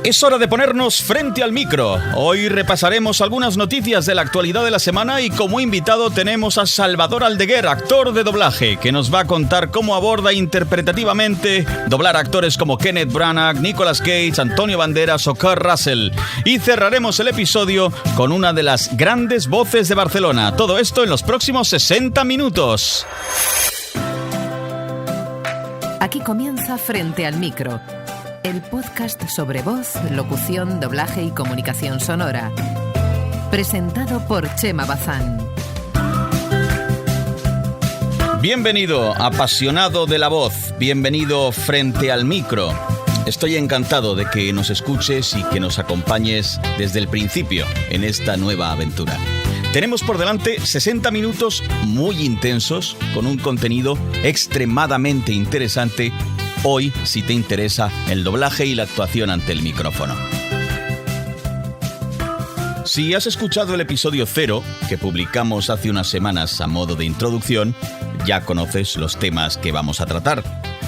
Es hora de ponernos frente al micro. Hoy repasaremos algunas noticias de la actualidad de la semana y como invitado tenemos a Salvador Aldeguer, actor de doblaje, que nos va a contar cómo aborda interpretativamente doblar actores como Kenneth Branagh, Nicolas Cage, Antonio Banderas o Kurt Russell. Y cerraremos el episodio con una de las grandes voces de Barcelona. Todo esto en los próximos 60 minutos. Aquí comienza Frente al Micro, el podcast sobre voz, locución, doblaje y comunicación sonora. Presentado por Chema Bazán. Bienvenido, apasionado de la voz. Bienvenido Frente al Micro. Estoy encantado de que nos escuches y que nos acompañes desde el principio en esta nueva aventura. Tenemos por delante 60 minutos muy intensos con un contenido extremadamente interesante. Hoy, si te interesa el doblaje y la actuación ante el micrófono. Si has escuchado el episodio 0, que publicamos hace unas semanas a modo de introducción, ya conoces los temas que vamos a tratar.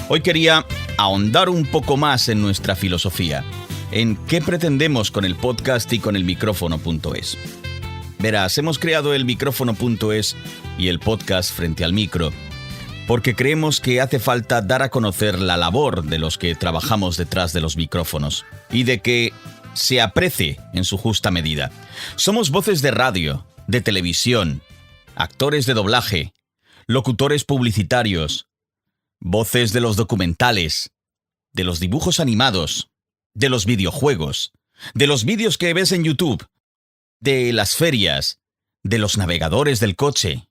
Hoy quería ahondar un poco más en nuestra filosofía, en qué pretendemos con el podcast y con el micrófono.es. Verás, hemos creado el micrófono.es y el podcast Frente al Micro porque creemos que hace falta dar a conocer la labor de los que trabajamos detrás de los micrófonos y de que se aprecie en su justa medida. Somos voces de radio, de televisión, actores de doblaje, locutores publicitarios, voces de los documentales, de los dibujos animados, de los videojuegos, de los vídeos que ves en YouTube, de las ferias, de los navegadores del coche,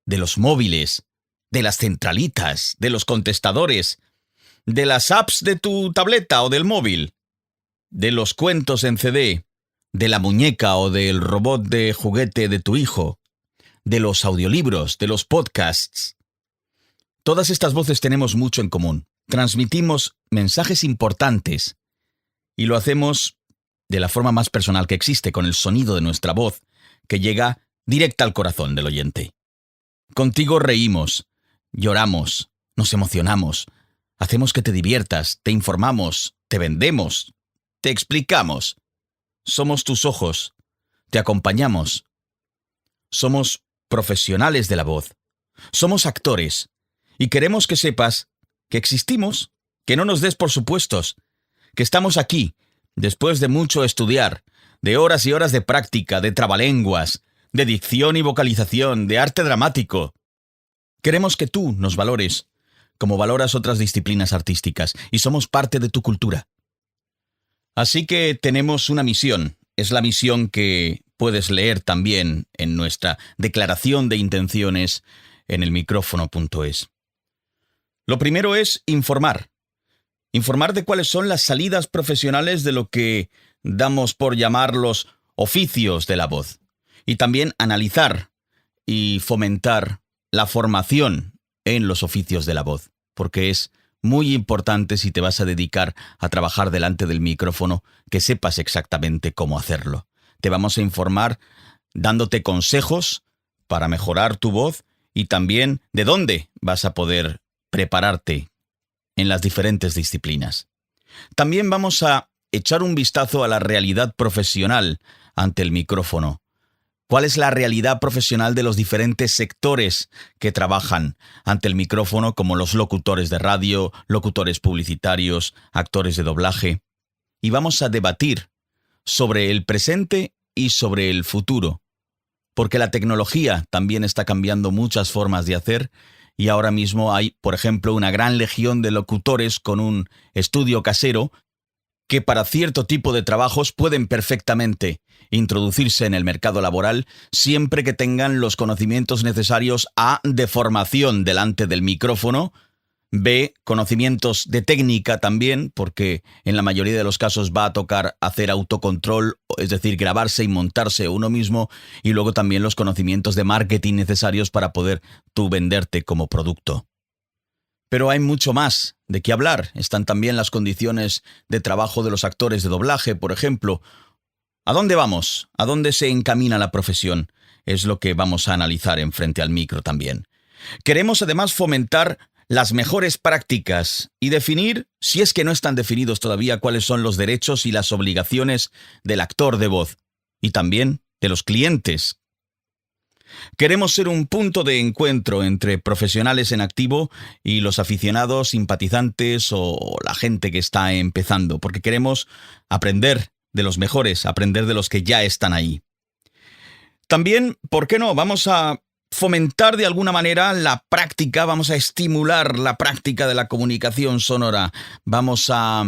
de los móviles, de las centralitas, de los contestadores, de las apps de tu tableta o del móvil, de los cuentos en CD, de la muñeca o del robot de juguete de tu hijo, de los audiolibros, de los podcasts. Todas estas voces tenemos mucho en común. Transmitimos mensajes importantes y lo hacemos de la forma más personal que existe, con el sonido de nuestra voz, que llega directa al corazón del oyente. Contigo reímos, lloramos, nos emocionamos, hacemos que te diviertas, te informamos, te vendemos, te explicamos. Somos tus ojos, te acompañamos. Somos profesionales de la voz, somos actores, y queremos que sepas que existimos, que no nos des por supuestos, que estamos aquí, después de mucho estudiar, de horas y horas de práctica, de trabalenguas, de dicción y vocalización, de arte dramático. Queremos que tú nos valores, como valoras otras disciplinas artísticas, y somos parte de tu cultura. Así que tenemos una misión. Es la misión que puedes leer también en nuestra declaración de intenciones en el micrófono.es. Lo primero es informar. Informar de cuáles son las salidas profesionales de lo que damos por llamar los oficios de la voz. Y también analizar y fomentar la formación en los oficios de la voz, porque es muy importante, si te vas a dedicar a trabajar delante del micrófono, que sepas exactamente cómo hacerlo. Te vamos a informar dándote consejos para mejorar tu voz y también de dónde vas a poder prepararte en las diferentes disciplinas. También vamos a echar un vistazo a la realidad profesional ante el micrófono. ¿Cuál es la realidad profesional de los diferentes sectores que trabajan ante el micrófono, como los locutores de radio, locutores publicitarios, actores de doblaje? Y vamos a debatir sobre el presente y sobre el futuro, porque la tecnología también está cambiando muchas formas de hacer. Y ahora mismo hay, por ejemplo, una gran legión de locutores con un estudio casero que para cierto tipo de trabajos pueden perfectamente introducirse en el mercado laboral siempre que tengan los conocimientos necesarios A, de formación delante del micrófono, B, conocimientos de técnica también, porque en la mayoría de los casos va a tocar hacer autocontrol, es decir, grabarse y montarse uno mismo, y luego también los conocimientos de marketing necesarios para poder tú venderte como producto. Pero hay mucho más de qué hablar. Están también las condiciones de trabajo de los actores de doblaje, por ejemplo. ¿A dónde vamos? ¿A dónde se encamina la profesión? Es lo que vamos a analizar en Frente al Micro también. Queremos además fomentar las mejores prácticas y definir, si es que no están definidos todavía, cuáles son los derechos y las obligaciones del actor de voz y también de los clientes. Queremos ser un punto de encuentro entre profesionales en activo y los aficionados, simpatizantes o la gente que está empezando, porque queremos aprender de los mejores, aprender de los que ya están ahí. También, ¿por qué no? Vamos a fomentar de alguna manera la práctica, vamos a estimular la práctica de la comunicación sonora. Vamos a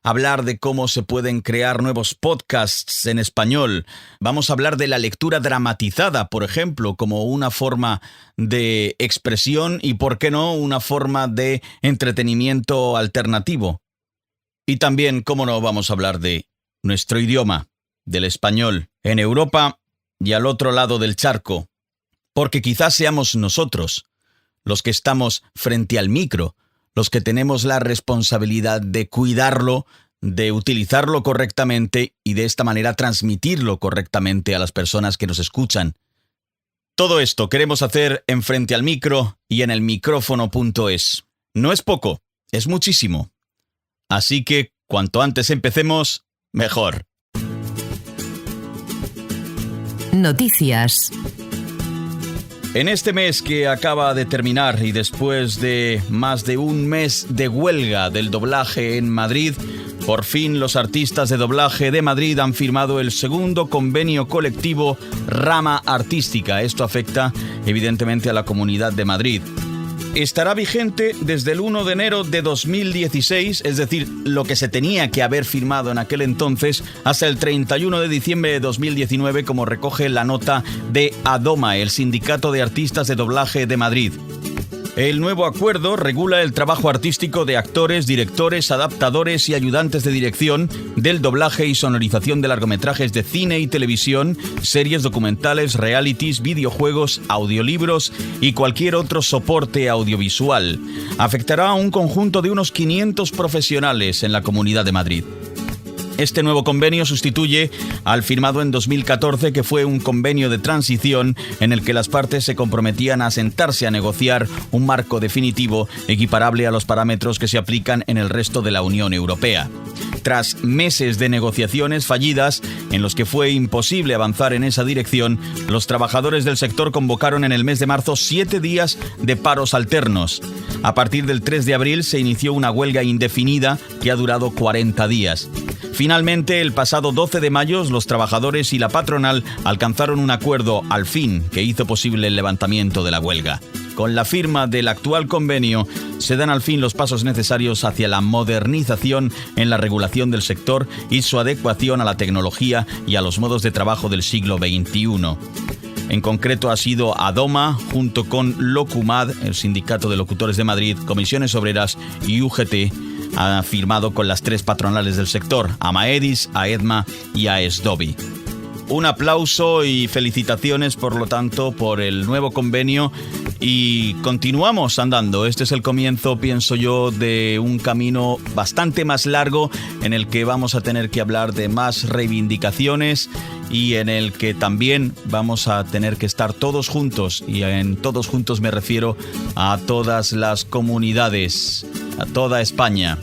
hablar de cómo se pueden crear nuevos podcasts en español. Vamos a hablar de la lectura dramatizada, por ejemplo, como una forma de expresión y, ¿por qué no?, una forma de entretenimiento alternativo. Y también, ¿cómo no?, vamos a hablar de nuestro idioma, del español, en Europa y al otro lado del charco. Porque quizás seamos nosotros, los que estamos frente al micro, los que tenemos la responsabilidad de cuidarlo, de utilizarlo correctamente y de esta manera transmitirlo correctamente a las personas que nos escuchan. Todo esto queremos hacer en Frente al Micro y en elmicrófono.es. No es poco, es muchísimo. Así que cuanto antes empecemos, mejor. Noticias. En este mes que acaba de terminar y después de más de un mes de huelga del doblaje en Madrid, por fin los artistas de doblaje de Madrid han firmado el segundo convenio colectivo Rama Artística. Esto afecta evidentemente a la Comunidad de Madrid. Estará vigente desde el 1 de enero de 2016, es decir, lo que se tenía que haber firmado en aquel entonces, hasta el 31 de diciembre de 2019, como recoge la nota de ADOMA, el Sindicato de Artistas de Doblaje de Madrid. El nuevo acuerdo regula el trabajo artístico de actores, directores, adaptadores y ayudantes de dirección del doblaje y sonorización de largometrajes de cine y televisión, series documentales, realities, videojuegos, audiolibros y cualquier otro soporte audiovisual. Afectará a un conjunto de unos 500 profesionales en la Comunidad de Madrid. Este nuevo convenio sustituye al firmado en 2014, que fue un convenio de transición en el que las partes se comprometían a sentarse a negociar un marco definitivo equiparable a los parámetros que se aplican en el resto de la Unión Europea. Tras meses de negociaciones fallidas, en los que fue imposible avanzar en esa dirección, los trabajadores del sector convocaron en el mes de marzo 7 días de paros alternos. A partir del 3 de abril se inició una huelga indefinida que ha durado 40 días. Finalmente, el pasado 12 de mayo, los trabajadores y la patronal alcanzaron un acuerdo, al fin, que hizo posible el levantamiento de la huelga. Con la firma del actual convenio, se dan al fin los pasos necesarios hacia la modernización en la regulación del sector y su adecuación a la tecnología y a los modos de trabajo del siglo XXI. En concreto ha sido ADOMA, junto con LOCUMAD, el Sindicato de Locutores de Madrid, Comisiones Obreras y UGT, ha firmado con las 3 patronales del sector, AMAEDIS, AEDMA y AESDOBI. Un aplauso y felicitaciones, por lo tanto, por el nuevo convenio y continuamos andando. Este es el comienzo, pienso yo, de un camino bastante más largo en el que vamos a tener que hablar de más reivindicaciones y en el que también vamos a tener que estar todos juntos, y en todos juntos me refiero a todas las comunidades, a toda España.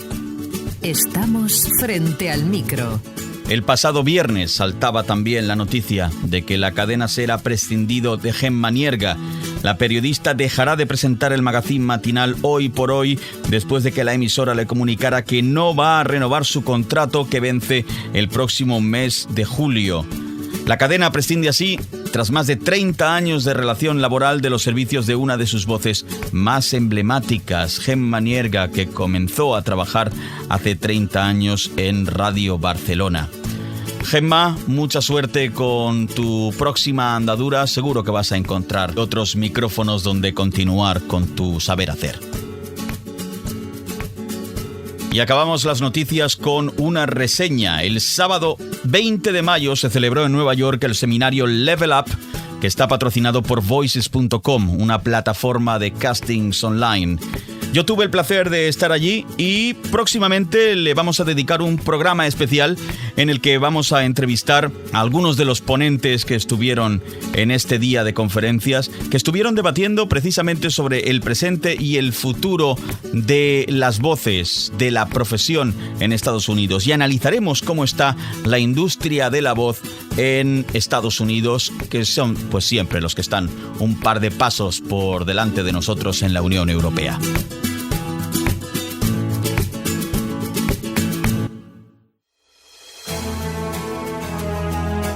Estamos frente al micro. El pasado viernes saltaba también la noticia de que la cadena SER ha prescindido de Gemma Nierga. La periodista dejará de presentar el magazín matinal Hoy por Hoy después de que la emisora le comunicara que no va a renovar su contrato, que vence el próximo mes de julio. La cadena prescinde así tras más de 30 años de relación laboral de los servicios de una de sus voces más emblemáticas, Gemma Nierga, que comenzó a trabajar hace 30 años en Radio Barcelona. Gemma, mucha suerte con tu próxima andadura. Seguro que vas a encontrar otros micrófonos donde continuar con tu saber hacer. Y acabamos las noticias con una reseña. El sábado 20 de mayo se celebró en Nueva York el seminario Level Up, que está patrocinado por Voices.com, una plataforma de castings online. Yo tuve el placer de estar allí y próximamente le vamos a dedicar un programa especial en el que vamos a entrevistar a algunos de los ponentes que estuvieron en este día de conferencias, que estuvieron debatiendo precisamente sobre el presente y el futuro de las voces, de la profesión en Estados Unidos. Y analizaremos cómo está la industria de la voz en Estados Unidos, que son pues siempre los que están un par de pasos por delante de nosotros en la Unión Europea.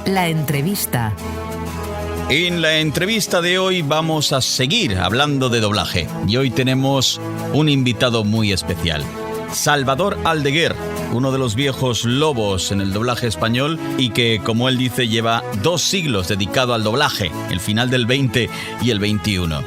La entrevista. En la entrevista de hoy vamos a seguir hablando de doblaje y hoy tenemos un invitado muy especial, Salvador Aldeguer, uno de los viejos lobos en el doblaje español y que, como él dice, lleva 2 siglos dedicado al doblaje, el final del 20 y el 21.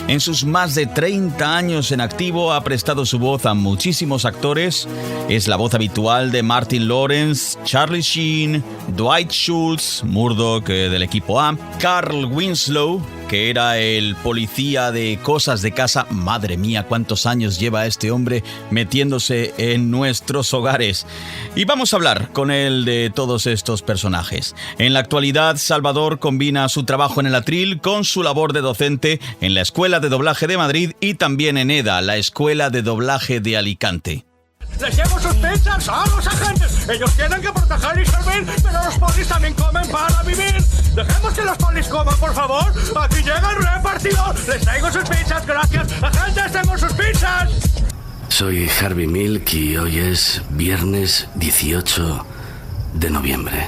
En sus más de 30 años en activo ha prestado su voz a muchísimos actores. Es la voz habitual de Martin Lawrence, Charlie Sheen, Dwight Schultz, Murdoch del equipo A, Carl Winslow, que era el policía de Cosas de Casa. Madre mía, cuántos años lleva este hombre metiéndose en nuestros hogares. Y vamos a hablar con él de todos estos personajes. En la actualidad, Salvador combina su trabajo en el Atril con su labor de docente en la Escuela de Doblaje de Madrid y también en EDA, la Escuela de Doblaje de Alicante. Les llevo sospechas a los agentes. Ellos tienen que proteger y servir, pero los polis también comen para vivir. Dejemos que los polis coman, por favor. Aquí llega el repartidor. Les traigo sus pizzas, gracias. Agentes, tengo sus pizzas. Soy Harvey Milk y hoy es viernes 18 de noviembre.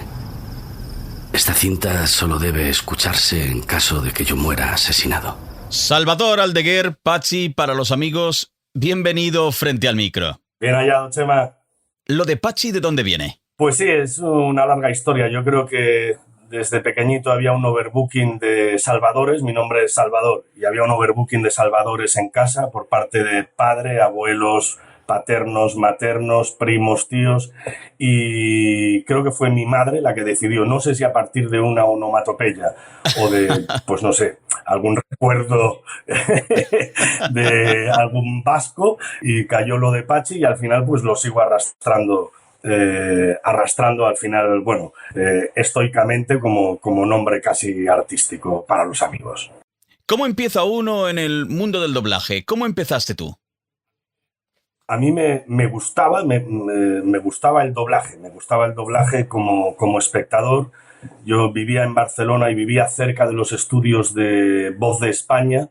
Esta cinta solo debe escucharse en caso de que yo muera asesinado. Salvador Aldeguer, Pachi para los amigos, bienvenido frente al micro. Bien hallado, Chema. ¿Lo de Pachi de dónde viene? Pues sí, es una larga historia. Yo creo que desde pequeñito había un overbooking de salvadores. Mi nombre es Salvador y había un overbooking de salvadores en casa por parte de padre, abuelos, paternos, maternos, primos, tíos, y creo que fue mi madre la que decidió, no sé si a partir de una onomatopeya o de, pues no sé, algún recuerdo de algún vasco, y cayó lo de Pachi y al final pues lo sigo arrastrando al final, bueno, estoicamente como nombre casi artístico para los amigos. ¿Cómo empieza uno en el mundo del doblaje? ¿Cómo empezaste tú? A mí me gustaba el doblaje como espectador. Yo vivía en Barcelona y vivía cerca de los estudios de Voz de España,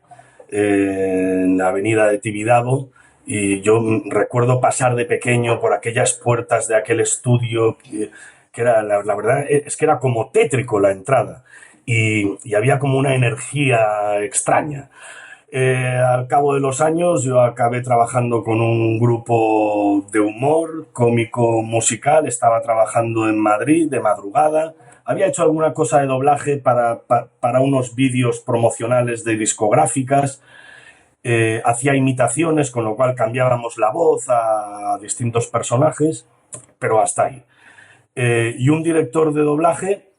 en la avenida de Tibidabo, y yo recuerdo pasar de pequeño por aquellas puertas de aquel estudio que era, la verdad es que era como tétrico la entrada y había como una energía extraña. Al cabo de los años yo acabé trabajando con un grupo de humor cómico musical, estaba trabajando en Madrid de madrugada, había hecho alguna cosa de doblaje para unos vídeos promocionales de discográficas, hacía imitaciones, con lo cual cambiábamos la voz a distintos personajes, pero hasta ahí. Y un director de doblaje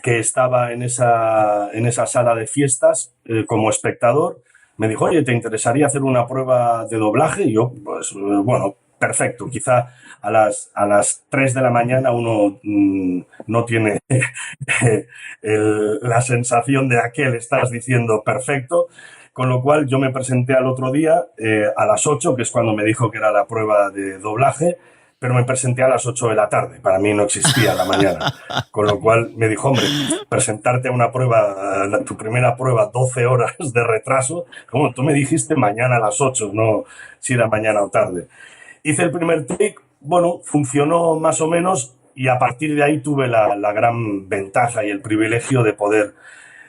que estaba en esa sala de fiestas como espectador, me dijo, oye, ¿te interesaría hacer una prueba de doblaje? Y yo, pues, bueno, perfecto. Quizá a las 3 de la mañana uno no tiene la sensación de aquel estás diciendo perfecto, con lo cual yo me presenté al otro día a las 8, que es cuando me dijo que era la prueba de doblaje, pero me presenté a las 8 de la tarde. Para mí no existía la mañana. Con lo cual me dijo, hombre, presentarte a una prueba, tu primera prueba, 12 horas de retraso. Como tú me dijiste mañana a las 8, no si era mañana o tarde. Hice el primer take, bueno, funcionó más o menos y a partir de ahí tuve la gran ventaja y el privilegio de poder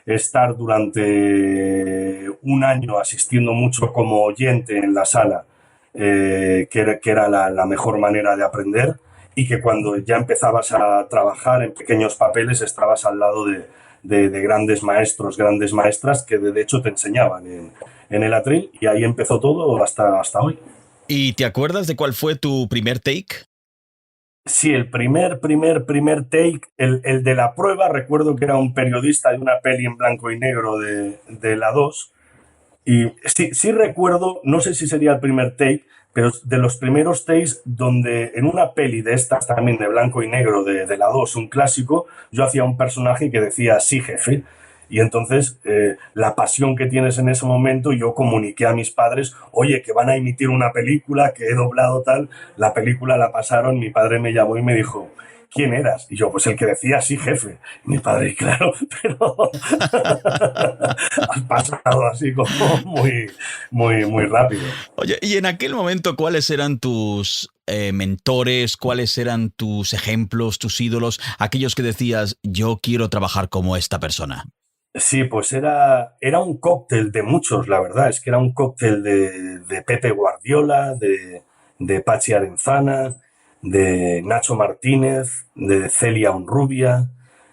estar durante un año asistiendo mucho como oyente en la sala, que era la mejor manera de aprender, y que cuando ya empezabas a trabajar en pequeños papeles estabas al lado de grandes maestros, grandes maestras que de hecho te enseñaban en el Atril, y ahí empezó todo hasta hoy. ¿Y te acuerdas de cuál fue tu primer take? Sí, el primer take, el de la prueba, recuerdo que era un periodista de una peli en blanco y negro de la 2, Y sí recuerdo, no sé si sería el primer take, pero de los primeros takes donde en una peli de estas también de blanco y negro, de la 2, un clásico, yo hacía un personaje que decía sí, jefe. Y entonces la pasión que tienes en ese momento, yo comuniqué a mis padres, oye, que van a emitir una película, que he doblado tal, la película la pasaron, mi padre me llamó y me dijo, ¿quién eras? Y yo, pues el que decía sí, jefe. Y mi padre, claro, pero has pasado así como muy rápido. Oye, y en aquel momento, ¿cuáles eran tus mentores? ¿Cuáles eran tus ejemplos, tus ídolos? Aquellos que decías, yo quiero trabajar como esta persona. Sí, pues era un cóctel de muchos, la verdad. Es que era un cóctel de Pepe Guardiola, de Pachi Arenzana, de Nacho Martínez, de Celia Honrubia,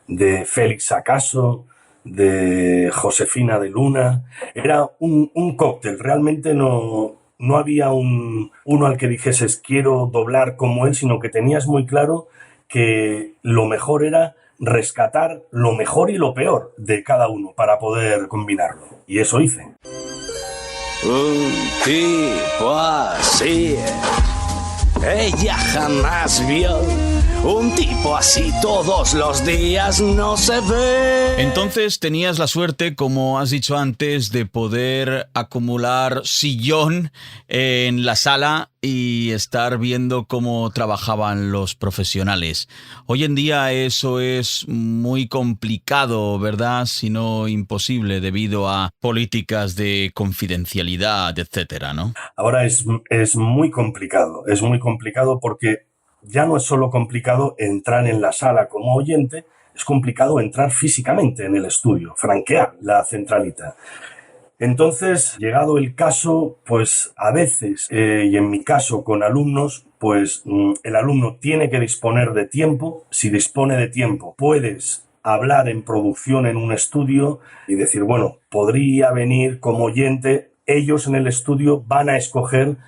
de Félix Acaso, de Josefina de Luna. Era un cóctel, realmente no había uno al que dijeses quiero doblar como él, sino que tenías muy claro que lo mejor era rescatar lo mejor y lo peor de cada uno para poder combinarlo. Y eso hice. Un tipo así ella jamás vio. Un tipo así todos los días no se ve. Entonces tenías la suerte, como has dicho antes, de poder acumular sillón en la sala y estar viendo cómo trabajaban los profesionales. Hoy en día eso es muy complicado, ¿verdad? Si no imposible, debido a políticas de confidencialidad, etcétera, ¿no? Ahora es muy complicado. Es muy complicado porque ya no es solo complicado entrar en la sala como oyente, es complicado entrar físicamente en el estudio, franquear la centralita. Entonces, llegado el caso, pues a veces, y en mi caso con alumnos, pues el alumno tiene que disponer de tiempo. Si dispone de tiempo, puedes hablar en producción en un estudio y decir, bueno, podría venir como oyente. Ellos en el estudio van a escoger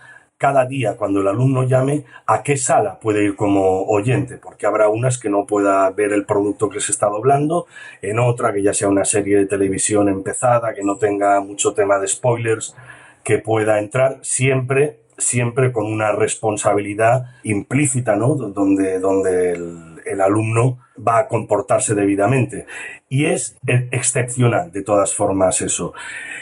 cada día, cuando el alumno llame, a qué sala puede ir como oyente, porque habrá unas que no pueda ver el producto que se está doblando, en otra que ya sea una serie de televisión empezada, que no tenga mucho tema de spoilers, que pueda entrar siempre con una responsabilidad implícita, ¿no? Donde el alumno va a comportarse debidamente. Y es excepcional, de todas formas, eso.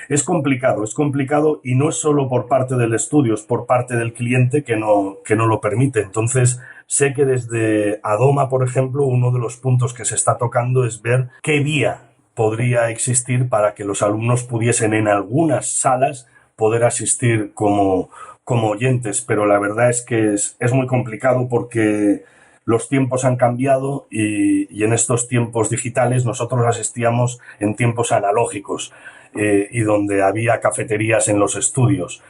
Es complicado y no es solo por parte del estudio, es por parte del cliente que no lo permite. Entonces, sé que desde Adoma, por ejemplo, uno de los puntos que se está tocando es ver qué vía podría existir para que los alumnos pudiesen en algunas salas poder asistir como oyentes, pero la verdad es que es muy complicado porque los tiempos han cambiado y en estos tiempos digitales nosotros asistíamos en tiempos analógicos y donde había cafeterías en los estudios.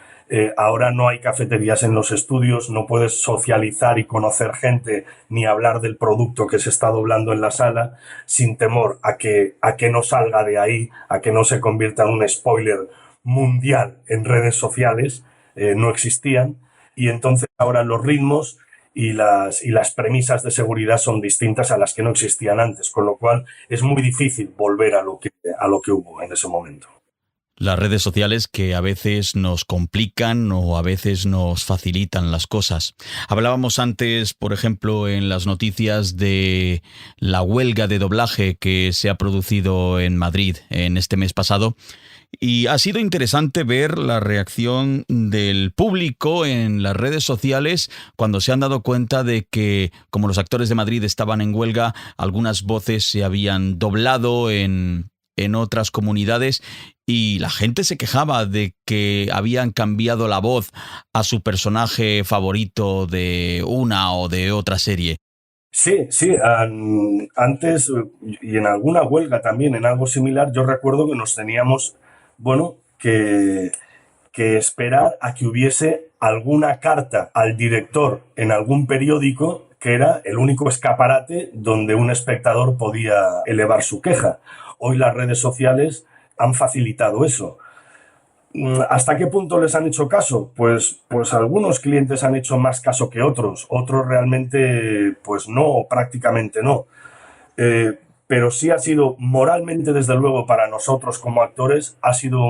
Ahora no hay cafeterías en los estudios, no puedes socializar y conocer gente ni hablar del producto que se está doblando en la sala sin temor a que no salga de ahí, a que no se convierta en un spoiler mundial en redes sociales. No existían, y entonces ahora los ritmos y las premisas de seguridad son distintas a las que no existían antes, con lo cual es muy difícil volver a lo que hubo en ese momento. Las redes sociales que a veces nos complican o a veces nos facilitan las cosas. Hablábamos antes, por ejemplo, en las noticias de la huelga de doblaje que se ha producido en Madrid en este mes pasado. Y ha sido interesante ver la reacción del público en las redes sociales cuando se han dado cuenta de que, como los actores de Madrid estaban en huelga, algunas voces se habían doblado en otras comunidades y la gente se quejaba de que habían cambiado la voz a su personaje favorito de una o de otra serie. Sí, antes y en alguna huelga también, en algo similar, yo recuerdo que nos teníamos que esperar a que hubiese alguna carta al director en algún periódico, que era el único escaparate donde un espectador podía elevar su queja. Hoy las redes sociales han facilitado eso. ¿Hasta qué punto les han hecho caso? Pues algunos clientes han hecho más caso que otros realmente pues no, prácticamente no. pero sí ha sido moralmente, desde luego, para nosotros como actores, ha sido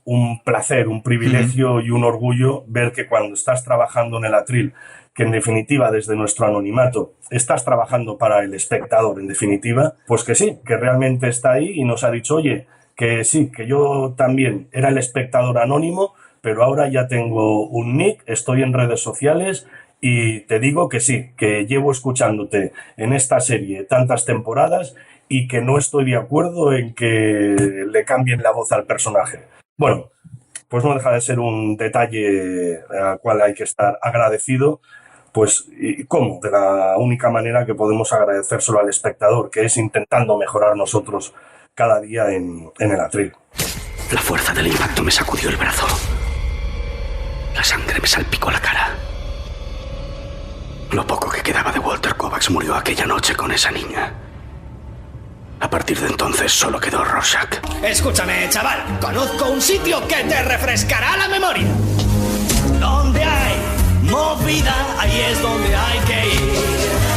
un placer, un privilegio y un orgullo ver que cuando estás trabajando en el atril, que en definitiva desde nuestro anonimato estás trabajando para el espectador, en definitiva, pues que sí, que realmente está ahí y nos ha dicho, oye, que sí, que yo también era el espectador anónimo, pero ahora ya tengo un nick, estoy en redes sociales y te digo que sí, que llevo escuchándote en esta serie tantas temporadas y que no estoy de acuerdo en que le cambien la voz al personaje. Bueno, pues no deja de ser un detalle al cual hay que estar agradecido, pues, ¿y cómo? De la única manera que podemos agradecérselo al espectador, que es intentando mejorar nosotros cada día en el atril. La fuerza del impacto me sacudió el brazo. La sangre me salpicó la cara. Lo poco que quedaba de Walter Kovacs murió aquella noche con esa niña. A partir de entonces solo quedó Rorschach. Escúchame, chaval. Conozco un sitio que te refrescará la memoria. Donde hay movida, ahí es donde hay que ir.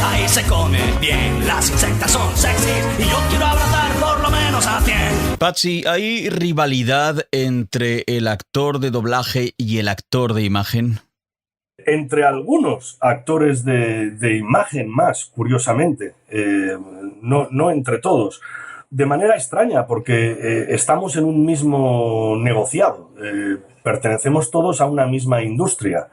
Ahí se come bien, las insectas son sexys y yo quiero abrazar por lo menos a 100. Patxi, ¿hay rivalidad entre el actor de doblaje y el actor de imagen? Entre algunos actores de imagen más, curiosamente, no entre todos, de manera extraña, porque estamos en un mismo negociado, pertenecemos todos a una misma industria,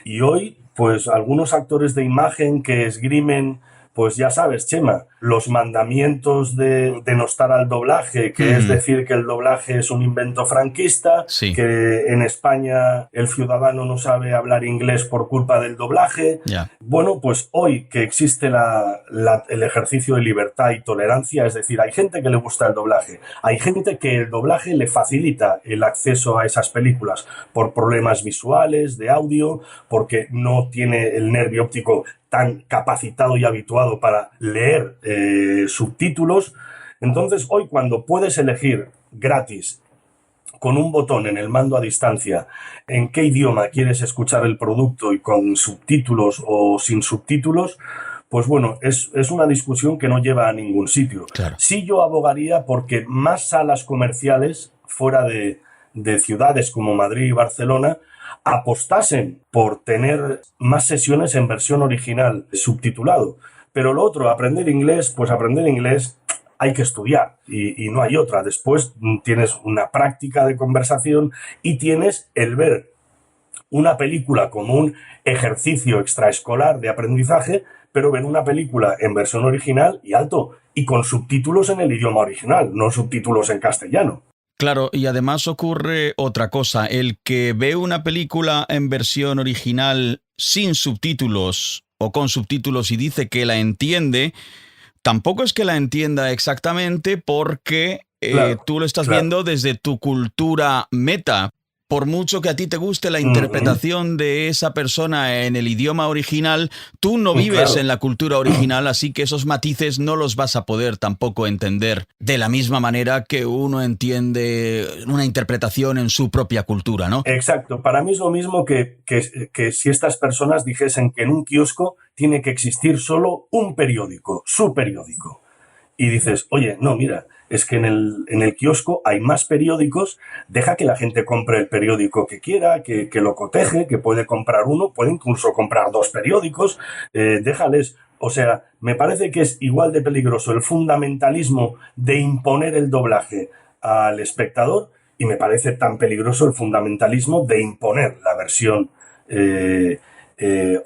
y hoy, pues algunos actores de imagen que esgrimen, pues ya sabes, Chema, los mandamientos de denostar al doblaje, que es decir que el doblaje es un invento franquista, sí, que en España el ciudadano no sabe hablar inglés por culpa del doblaje. Yeah. Bueno, pues hoy que existe el ejercicio de libertad y tolerancia, es decir, hay gente que le gusta el doblaje, hay gente que el doblaje le facilita el acceso a esas películas por problemas visuales, de audio, porque no tiene el nervio óptico tan capacitado y habituado para leer subtítulos. Entonces, hoy cuando puedes elegir gratis, con un botón en el mando a distancia, en qué idioma quieres escuchar el producto y con subtítulos o sin subtítulos, pues bueno, es una discusión que no lleva a ningún sitio. Claro. Sí, yo abogaría porque más salas comerciales fuera de ciudades como Madrid y Barcelona apostasen por tener más sesiones en versión original subtitulado. Pero lo otro, aprender inglés, pues aprender inglés hay que estudiar y no hay otra. Después tienes una práctica de conversación y tienes el ver una película como un ejercicio extraescolar de aprendizaje, pero ver una película en versión original y alto, y con subtítulos en el idioma original, no subtítulos en castellano. Claro, y además ocurre otra cosa. El que ve una película en versión original sin subtítulos o con subtítulos y dice que la entiende, tampoco es que la entienda exactamente porque tú lo estás viendo desde tu cultura meta. Por mucho que a ti te guste la interpretación de esa persona en el idioma original, tú no vives en la cultura original, así que esos matices no los vas a poder tampoco entender de la misma manera que uno entiende una interpretación en su propia cultura, ¿no? Exacto. Para mí es lo mismo que si estas personas dijesen que en un kiosco tiene que existir solo un periódico, su periódico. Y dices, oye, no, mira, es que en el kiosco hay más periódicos, deja que la gente compre el periódico que quiera, que lo coteje, que puede comprar uno, puede incluso comprar 2 periódicos, déjales. O sea, me parece que es igual de peligroso el fundamentalismo de imponer el doblaje al espectador y me parece tan peligroso el fundamentalismo de imponer la versión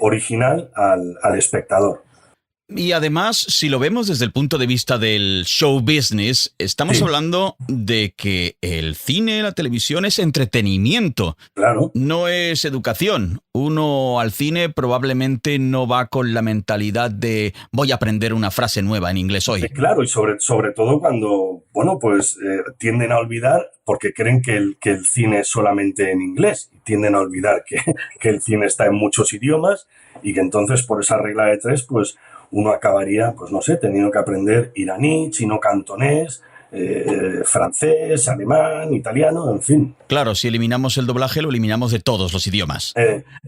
original al espectador. Y además, si lo vemos desde el punto de vista del show business, estamos hablando de que el cine, la televisión es entretenimiento. Claro. No es educación. Uno al cine probablemente no va con la mentalidad de voy a aprender una frase nueva en inglés hoy. Claro, y sobre todo cuando, bueno, pues tienden a olvidar porque creen que el cine es solamente en inglés. Tienden a olvidar que el cine está en muchos idiomas y que entonces por esa regla de 3, pues uno acabaría, pues no sé, teniendo que aprender iraní, chino cantonés, francés, alemán, italiano, en fin. Claro, si eliminamos el doblaje, lo eliminamos de todos los idiomas.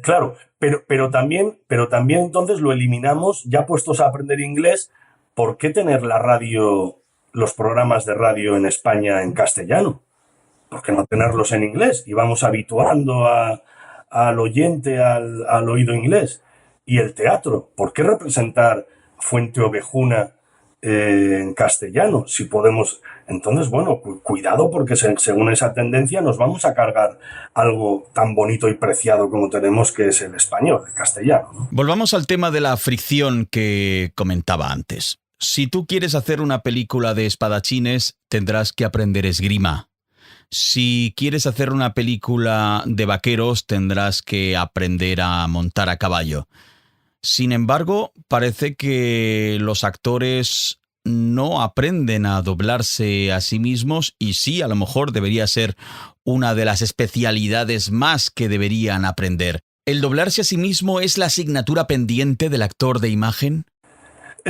Claro, pero también entonces lo eliminamos ya puestos a aprender inglés ¿por qué tener la radio, los programas de radio en España en castellano? ¿Por qué no tenerlos en inglés? Y vamos habituando al oyente al oído inglés. Y el teatro, ¿por qué representar Fuente Ovejuna en castellano? Si podemos... Entonces, bueno, cuidado, porque según esa tendencia nos vamos a cargar algo tan bonito y preciado como tenemos, que es el español, el castellano, ¿no? Volvamos al tema de la fricción que comentaba antes. Si tú quieres hacer una película de espadachines, tendrás que aprender esgrima. Si quieres hacer una película de vaqueros, tendrás que aprender a montar a caballo. Sin embargo, parece que los actores no aprenden a doblarse a sí mismos, y sí, a lo mejor debería ser una de las especialidades más que deberían aprender. ¿El doblarse a sí mismo es la asignatura pendiente del actor de imagen?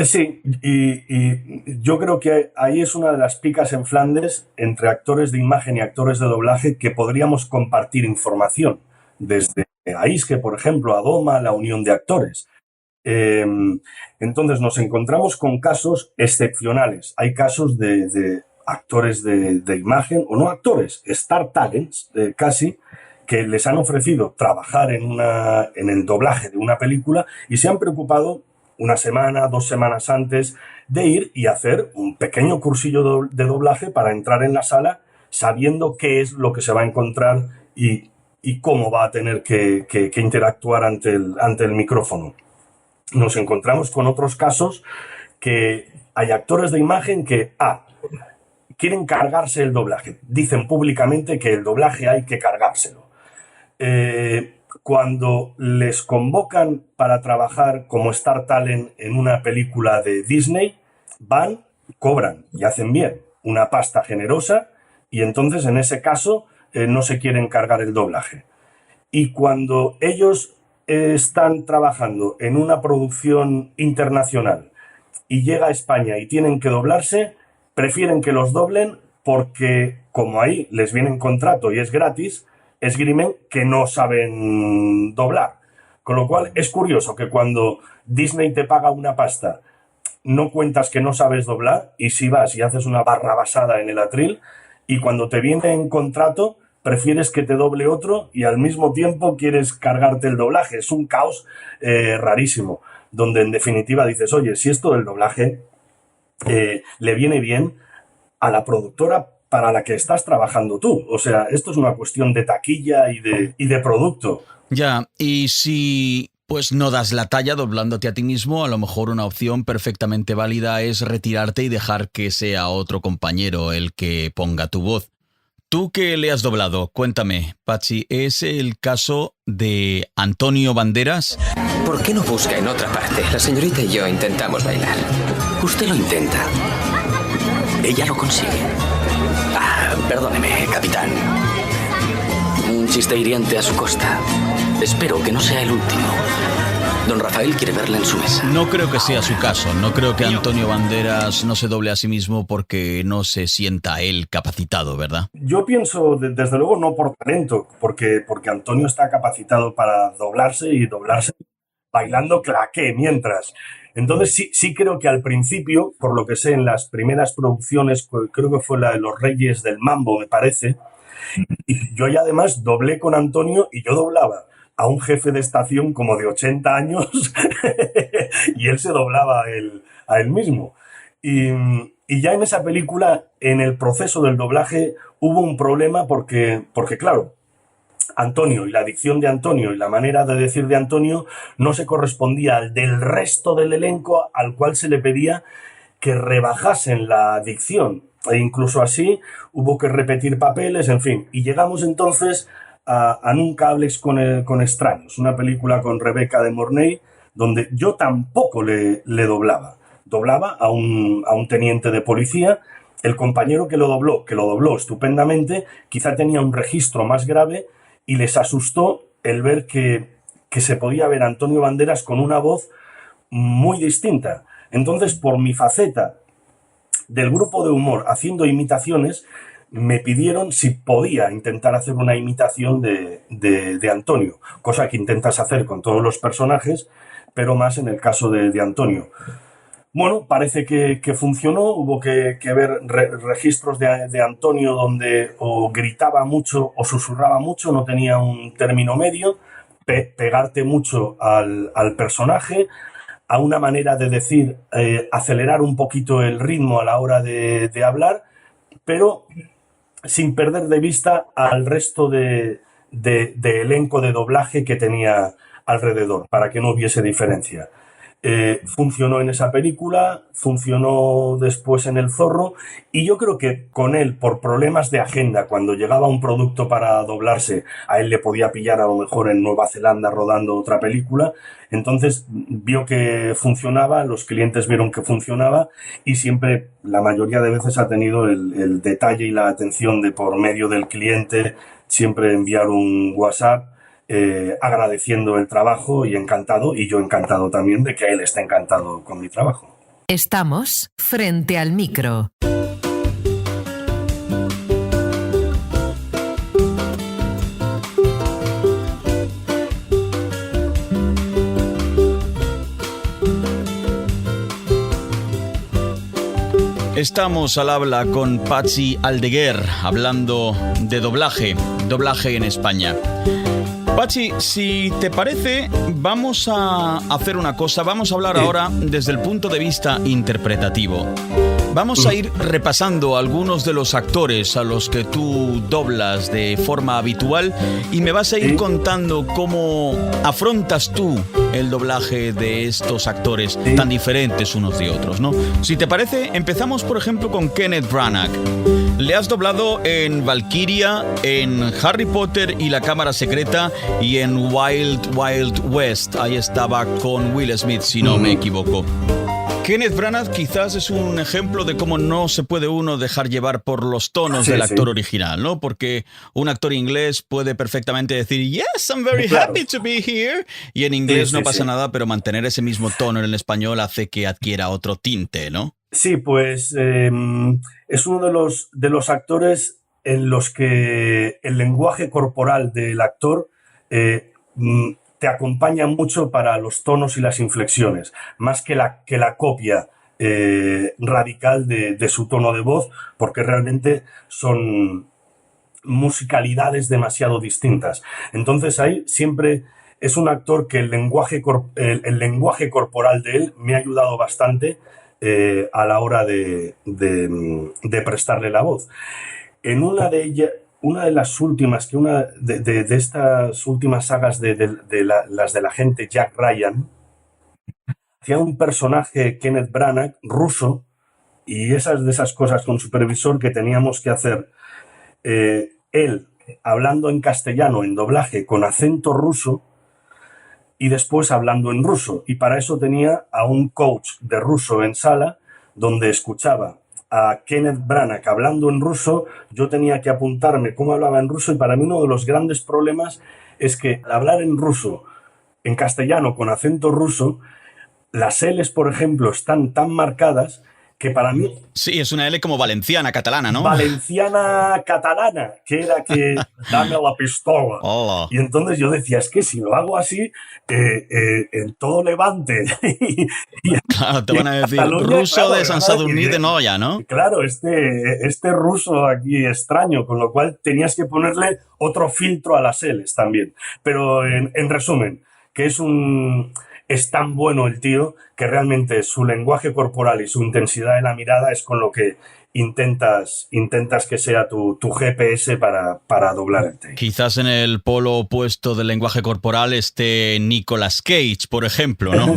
Sí, y yo creo que ahí es una de las picas en Flandes entre actores de imagen y actores de doblaje, que podríamos compartir información. Desde AISCE, por ejemplo, a DOMA, la Unión de Actores. Entonces nos encontramos con casos excepcionales. Hay casos de actores de imagen, o no actores, star talents, casi, que les han ofrecido trabajar en el doblaje de una película y se han preocupado una semana, 2 semanas antes de ir y hacer un pequeño cursillo de doblaje para entrar en la sala sabiendo qué es lo que se va a encontrar y cómo va a tener que interactuar ante el micrófono. Nos encontramos con otros casos que hay actores de imagen que quieren cargarse el doblaje. Dicen públicamente que el doblaje hay que cargárselo. Cuando les convocan para trabajar como Star Talent en una película de Disney, van, cobran y hacen bien una pasta generosa, y entonces en ese caso no se quieren cargar el doblaje. Y cuando ellos están trabajando en una producción internacional y llega a España y tienen que doblarse, prefieren que los doblen porque, como ahí les viene en contrato y es gratis, esgrimen que no saben doblar. Con lo cual es curioso que cuando Disney te paga una pasta, no cuentas que no sabes doblar, y si vas y haces una barrabasada en el atril, y cuando te viene en contrato prefieres que te doble otro y al mismo tiempo quieres cargarte el doblaje. Es un caos rarísimo, donde en definitiva dices, oye, si esto del doblaje le viene bien a la productora para la que estás trabajando tú. O sea, esto es una cuestión de taquilla y de producto. Ya, y si pues no das la talla doblándote a ti mismo, a lo mejor una opción perfectamente válida es retirarte y dejar que sea otro compañero el que ponga tu voz. Tú que le has doblado, cuéntame, Patxi, ¿es el caso de Antonio Banderas? ¿Por qué no busca en otra parte? La señorita y yo intentamos bailar. Usted lo intenta. Ella lo consigue. Perdóneme, capitán. Un chiste hiriente a su costa. Espero que no sea el último. Don Rafael quiere verla en su mesa. No creo que sea su caso. No creo que Antonio Banderas no se doble a sí mismo porque no se sienta él capacitado, ¿verdad? Yo pienso, desde luego, no por talento, porque Antonio está capacitado para doblarse y doblarse bailando claqué mientras. Entonces sí creo que al principio, por lo que sé, en las primeras producciones, creo que fue la de Los Reyes del Mambo, me parece, y yo ya además doblé con Antonio, y yo doblaba a un jefe de estación como de 80 años y él se doblaba a él mismo. Y ya en esa película, en el proceso del doblaje, hubo un problema porque claro, Antonio y la dicción de Antonio y la manera de decir de Antonio no se correspondía al del resto del elenco, al cual se le pedía que rebajasen la dicción. E incluso así hubo que repetir papeles, en fin. Y llegamos entonces a Nunca hables con extraños, una película con Rebeca de Mornay, donde yo tampoco le doblaba. Doblaba a un teniente de policía. El compañero que lo dobló estupendamente, quizá tenía un registro más grave, y les asustó el ver que se podía ver a Antonio Banderas con una voz muy distinta. Entonces, por mi faceta del grupo de humor haciendo imitaciones, me pidieron si podía intentar hacer una imitación de Antonio, cosa que intentas hacer con todos los personajes, pero más en el caso de Antonio. Bueno, parece que funcionó. Hubo que ver registros de Antonio donde o gritaba mucho o susurraba mucho, no tenía un término medio, pegarte mucho al personaje, a una manera de decir, acelerar un poquito el ritmo a la hora de hablar, pero sin perder de vista al resto de elenco de doblaje que tenía alrededor, para que no hubiese diferencia. Funcionó en esa película, funcionó después en El Zorro, y yo creo que con él, por problemas de agenda, cuando llegaba un producto para doblarse, a él le podía pillar a lo mejor en Nueva Zelanda rodando otra película, entonces vio que funcionaba, los clientes vieron que funcionaba, y siempre, la mayoría de veces, ha tenido el detalle y la atención de, por medio del cliente, siempre enviar un WhatsApp agradeciendo el trabajo, y encantado, y yo encantado también de que él esté encantado con mi trabajo. Estamos frente al micro. Estamos al habla con Patxi Aldeguer, hablando de doblaje en España. Patxi, si te parece, vamos a hacer una cosa. Vamos a hablar ahora desde el punto de vista interpretativo. Vamos a ir repasando algunos de los actores a los que tú doblas de forma habitual y me vas a ir contando cómo afrontas tú el doblaje de estos actores tan diferentes unos de otros, ¿no? Si te parece, empezamos, por ejemplo, con Kenneth Branagh. Le has doblado en Valkyria, en Harry Potter y la Cámara Secreta y en Wild Wild West. Ahí estaba con Will Smith, si no me equivoco. Kenneth Branagh quizás es un ejemplo de cómo no se puede uno dejar llevar por los tonos del actor original, ¿no? Porque un actor inglés puede perfectamente decir "Yes, I'm very happy to be here", y en inglés no pasa nada, pero mantener ese mismo tono en el español hace que adquiera otro tinte, ¿no? Sí, pues es uno de los actores en los que el lenguaje corporal del actor te acompaña mucho para los tonos y las inflexiones, más que la copia radical de su tono de voz, porque realmente son musicalidades demasiado distintas. Entonces ahí siempre es un actor que el lenguaje corporal de él me ha ayudado bastante a la hora de prestarle la voz. En una de las últimas, de estas últimas sagas las del agente Jack Ryan, hacía un personaje, Kenneth Branagh, ruso, y esas de esas cosas con supervisor que teníamos que hacer. Él hablando en castellano, en doblaje, con acento ruso, y después hablando en ruso. Y para eso tenía a un coach de ruso en sala, donde escuchaba a Kenneth Branagh hablando en ruso, yo tenía que apuntarme cómo hablaba en ruso, y para mí uno de los grandes problemas es que al hablar en ruso, en castellano con acento ruso, las L's, por ejemplo, están tan marcadas que para mí... Sí, es una L como valenciana, catalana, ¿no? Valenciana, catalana, que era que dame la pistola. Hola. Y entonces yo decía, es que si lo hago así, en todo Levante... Claro, te van a decir, ruso de Sant Sadurní de Noia, ¿no? Claro, este ruso aquí extraño, con lo cual tenías que ponerle otro filtro a las L's también. Pero en resumen, que es tan bueno el tío que realmente su lenguaje corporal y su intensidad en la mirada es con lo que intentas que sea tu GPS para doblar el take. Quizás en el polo opuesto del lenguaje corporal esté Nicolas Cage, por ejemplo, ¿no?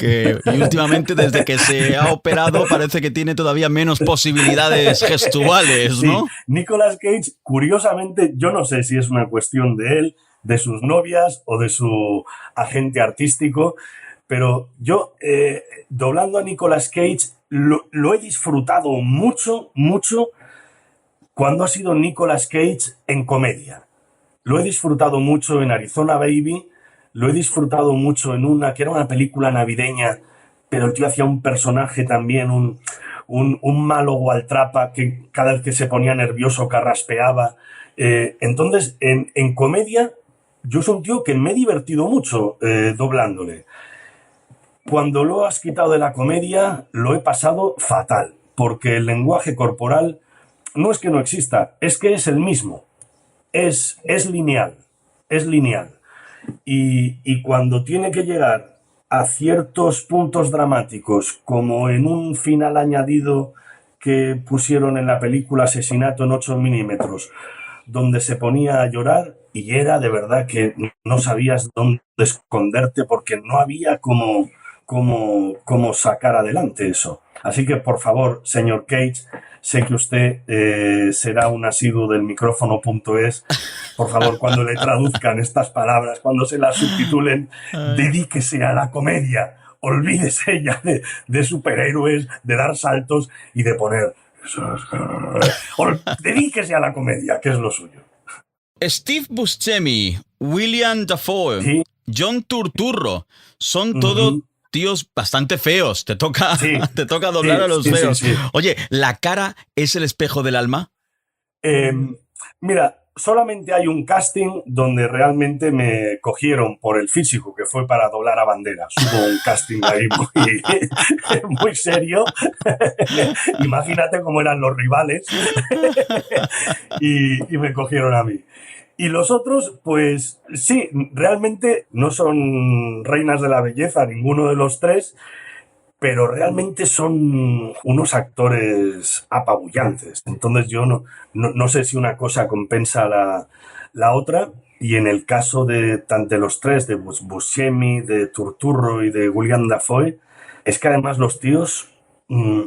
Y últimamente, desde que se ha operado, parece que tiene todavía menos posibilidades gestuales, ¿no? Sí. Nicolas Cage, curiosamente, yo no sé si es una cuestión de él, de sus novias o de su agente artístico, pero yo, doblando a Nicolas Cage, lo he disfrutado mucho, mucho cuando ha sido Nicolas Cage en comedia. Lo he disfrutado mucho en Arizona Baby, lo he disfrutado mucho en que era una película navideña, pero el tío hacía un personaje también, un malo gualtrapa que cada vez que se ponía nervioso carraspeaba. Entonces, en comedia, yo soy un tío que me he divertido mucho doblándole. Cuando lo has quitado de la comedia, lo he pasado fatal, porque el lenguaje corporal no es que no exista, es que es el mismo. Es lineal, es lineal. Y cuando tiene que llegar a ciertos puntos dramáticos, como en un final añadido que pusieron en la película Asesinato en 8 milímetros, donde se ponía a llorar y era de verdad que no sabías dónde esconderte porque no había cómo sacar adelante eso. Así que, por favor, señor Cage, sé que usted será un asiduo del micrófono.es. Por favor, cuando le traduzcan estas palabras, cuando se las subtitulen, dedíquese a la comedia. Olvídese ya de superhéroes, de dar saltos y de poner... Dedíquese a la comedia, que es lo suyo. Steve Buscemi, William Dafoe, ¿Sí? John Turturro, son todos tíos bastante feos. Te toca doblar a los feos. Sí. Oye, ¿la cara es el espejo del alma? Mira, solamente hay un casting donde realmente me cogieron por el físico, que fue para doblar a Banderas. Hubo un casting ahí muy serio. Imagínate cómo eran los rivales. y me cogieron a mí. Y los otros, pues sí, realmente no son reinas de la belleza, ninguno de los tres, pero realmente son unos actores apabullantes. Entonces yo no sé si una cosa compensa la otra. Y en el caso de tanto los tres, de Buscemi, de Turturro y de William Dafoe, es que además los tíos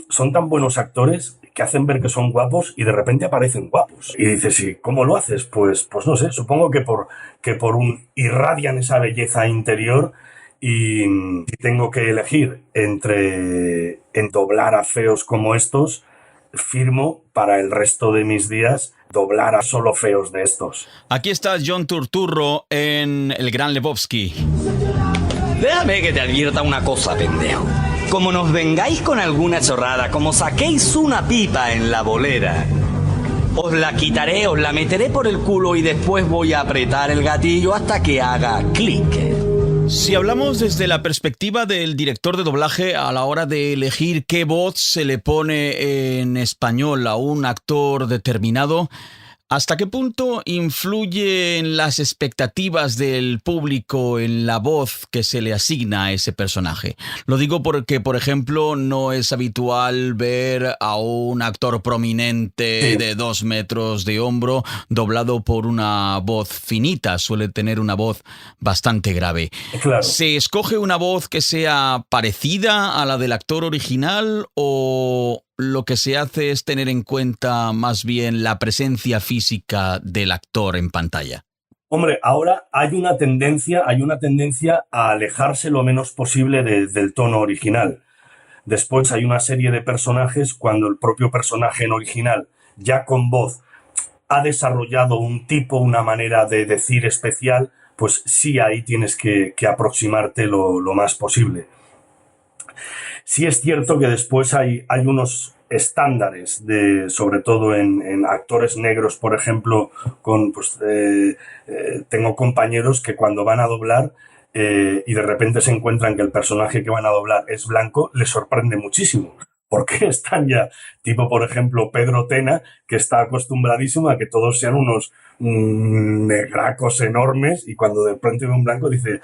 son tan buenos actores que hacen ver que son guapos y de repente aparecen guapos. Y dices, ¿y cómo lo haces? Pues no sé, supongo que irradian esa belleza interior. Y si tengo que elegir entre doblar a feos como estos, firmo para el resto de mis días doblar a solo feos de estos. Aquí está John Turturro en El Gran Lebowski. Déjame que te advierta una cosa, pendejo. Como nos vengáis con alguna chorrada, como saquéis una pipa en la bolera, os la quitaré, os la meteré por el culo y después voy a apretar el gatillo hasta que haga clic. Si hablamos desde la perspectiva del director de doblaje a la hora de elegir qué voz se le pone en español a un actor determinado, ¿hasta qué punto influye en las expectativas del público en la voz que se le asigna a ese personaje? Lo digo porque, por ejemplo, no es habitual ver a un actor prominente de 2 metros de hombro doblado por una voz finita. Suele tener una voz bastante grave. Claro. ¿Se escoge una voz que sea parecida a la del actor original o lo que se hace es tener en cuenta más bien la presencia física del actor en pantalla? Hombre, ahora hay una tendencia a alejarse lo menos posible del tono original. Después hay una serie de personajes cuando el propio personaje en original, ya con voz, ha desarrollado un tipo, una manera de decir especial, pues sí, ahí tienes que aproximarte lo más posible. Sí es cierto que después hay unos estándares, sobre todo en actores negros, por ejemplo, tengo compañeros que cuando van a doblar y de repente se encuentran que el personaje que van a doblar es blanco, les sorprende muchísimo. Porque están ya, tipo por ejemplo Pedro Tena, que está acostumbradísimo a que todos sean unos negracos enormes y cuando de pronto ve un blanco dice,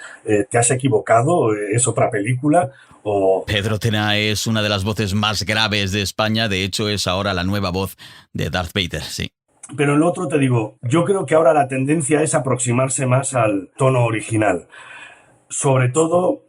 ¿te has equivocado? ¿Es otra película? O... Pedro Tena es una de las voces más graves de España, de hecho es ahora la nueva voz de Darth Vader, sí. Pero el otro te digo, yo creo que ahora la tendencia es aproximarse más al tono original. Sobre todo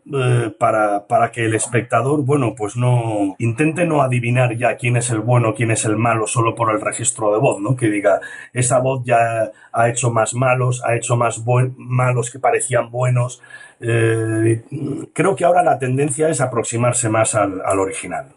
para que el espectador, pues no intente no adivinar ya quién es el bueno, quién es el malo solo por el registro de voz, ¿no? Que diga, esa voz ya ha hecho más malos, ha hecho más malos que parecían buenos. Creo que ahora la tendencia es aproximarse más al original.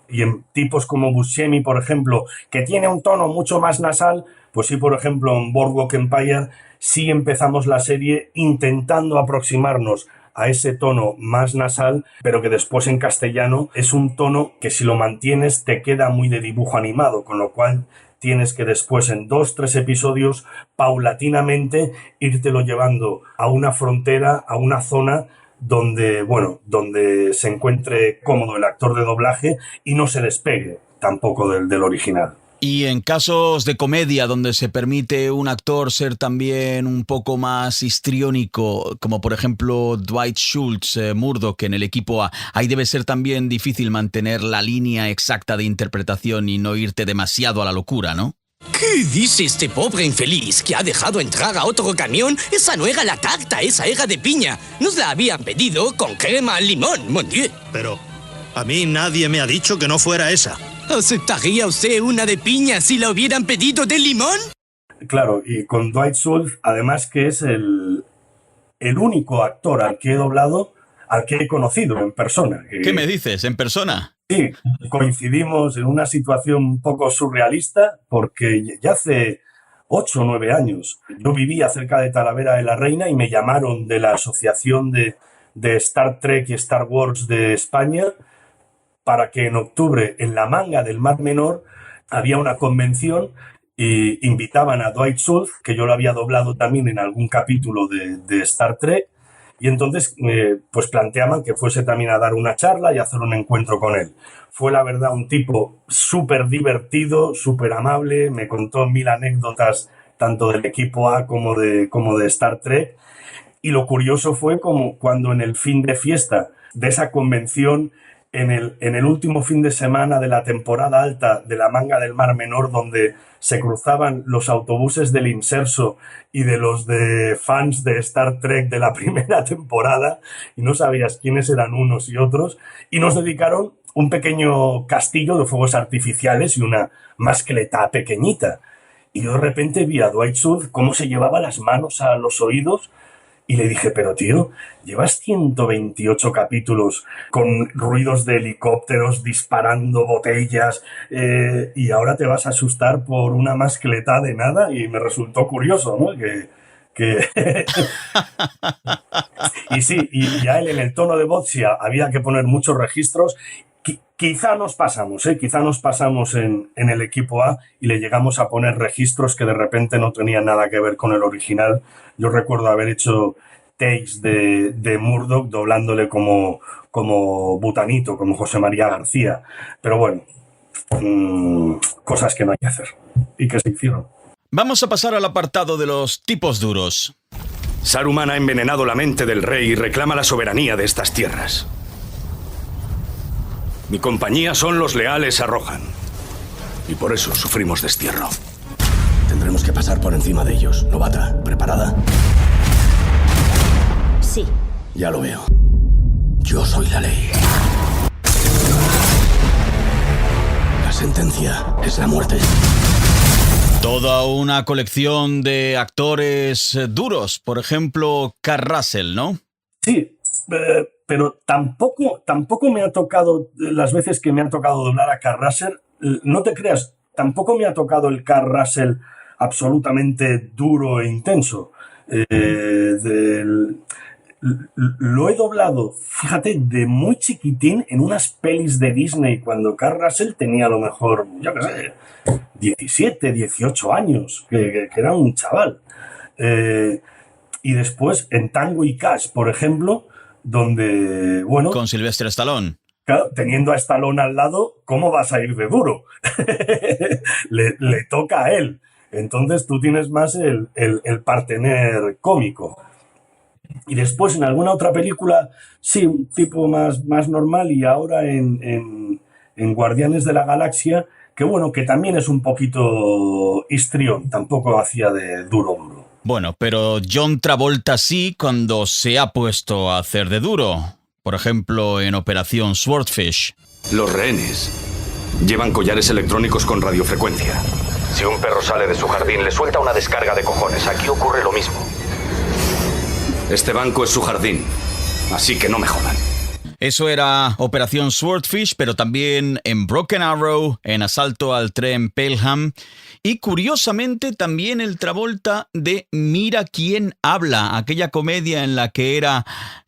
Y en tipos como Buscemi, por ejemplo, que tiene un tono mucho más nasal, pues sí, por ejemplo, en Boardwalk Empire sí empezamos la serie intentando aproximarnos a ese tono más nasal, pero que después en castellano es un tono que si lo mantienes te queda muy de dibujo animado, con lo cual tienes que después en 2-3 episodios paulatinamente írtelo llevando a una frontera, a una zona donde se encuentre cómodo el actor de doblaje y no se despegue tampoco del original. Y en casos de comedia donde se permite un actor ser también un poco más histriónico, como por ejemplo Dwight Schultz, Murdoch en el equipo A, ahí debe ser también difícil mantener la línea exacta de interpretación y no irte demasiado a la locura, ¿no? ¿Qué dice este pobre infeliz que ha dejado entrar a otro camión? Esa no era la tarta, esa era de piña. Nos la habían pedido con crema al limón, mon Dieu. Pero a mí nadie me ha dicho que no fuera esa. ¿Aceptaría usted una de piña si la hubieran pedido de limón? Claro, y con Dwight Schultz, además que es el único actor al que he doblado, al que he conocido en persona. ¿Qué me dices? ¿En persona? Sí, coincidimos en una situación un poco surrealista porque ya hace 8 o 9 años yo vivía cerca de Talavera de la Reina y me llamaron de la asociación de Star Trek y Star Wars de España para que en octubre en la Manga del Mar Menor había una convención y invitaban a Dwight Schultz, que yo lo había doblado también en algún capítulo de Star Trek, y entonces pues planteaban que fuese también a dar una charla y hacer un encuentro con él. Fue la verdad un tipo súper divertido, súper amable, me contó 1000 anécdotas tanto del equipo A como de Star Trek, y lo curioso fue como cuando en el fin de fiesta de esa convención, en el último fin de semana de la temporada alta de la Manga del Mar Menor, donde se cruzaban los autobuses del Inserso y de los de fans de Star Trek de la primera temporada, y no sabías quiénes eran unos y otros, y nos dedicaron un pequeño castillo de fuegos artificiales y una mascleta pequeñita. Y yo de repente vi a Dwight Schultz cómo se llevaba las manos a los oídos. Y le dije, pero tío, llevas 128 capítulos con ruidos de helicópteros disparando botellas y ahora te vas a asustar por una mascleta de nada. Y me resultó curioso, ¿no? Y sí, y a él en el tono de voz sí había que poner muchos registros. Quizá nos pasamos en el equipo A y le llegamos a poner registros que de repente no tenían nada que ver con el original. Yo recuerdo haber hecho takes de Murdoch doblándole como Butanito, como José María García. Pero bueno, cosas que no hay que hacer y que se hicieron. Vamos a pasar al apartado de los tipos duros. Saruman ha envenenado la mente del rey y reclama la soberanía de estas tierras. Mi compañía son los leales a Rohan. Y por eso sufrimos destierro. Tendremos que pasar por encima de ellos. Novata, ¿preparada? Sí. Ya lo veo. Yo soy la ley. La sentencia es la muerte. Toda una colección de actores duros. Por ejemplo, Kurt Russell, ¿no? Sí, pero tampoco me ha tocado, las veces que me ha tocado doblar a Kurt Russell, no te creas, tampoco me ha tocado el Kurt Russell absolutamente duro e intenso. Lo he doblado, fíjate, de muy chiquitín en unas pelis de Disney cuando Kurt Russell tenía a lo mejor, yo qué sé, 17, 18 años, que era un chaval. Y después en Tango y Cash, por ejemplo, donde, bueno... Con Sylvester Stallone. Claro, teniendo a Stallone al lado, ¿cómo vas a ir de duro? le toca a él. Entonces tú tienes más el partener cómico. Y después en alguna otra película, sí, un tipo más normal, y ahora en Guardianes de la Galaxia, que bueno, que también es un poquito histrión, tampoco hacía de duro. Bueno, pero John Travolta sí cuando se ha puesto a hacer de duro. Por ejemplo, en Operación Swordfish. Los rehenes llevan collares electrónicos con radiofrecuencia. Si un perro sale de su jardín, le suelta una descarga de cojones. Aquí ocurre lo mismo. Este banco es su jardín, así que no me jodan. Eso era Operación Swordfish, pero también en Broken Arrow, en Asalto al Tren Pelham. Y curiosamente también el Travolta de Mira quién habla, aquella comedia en la que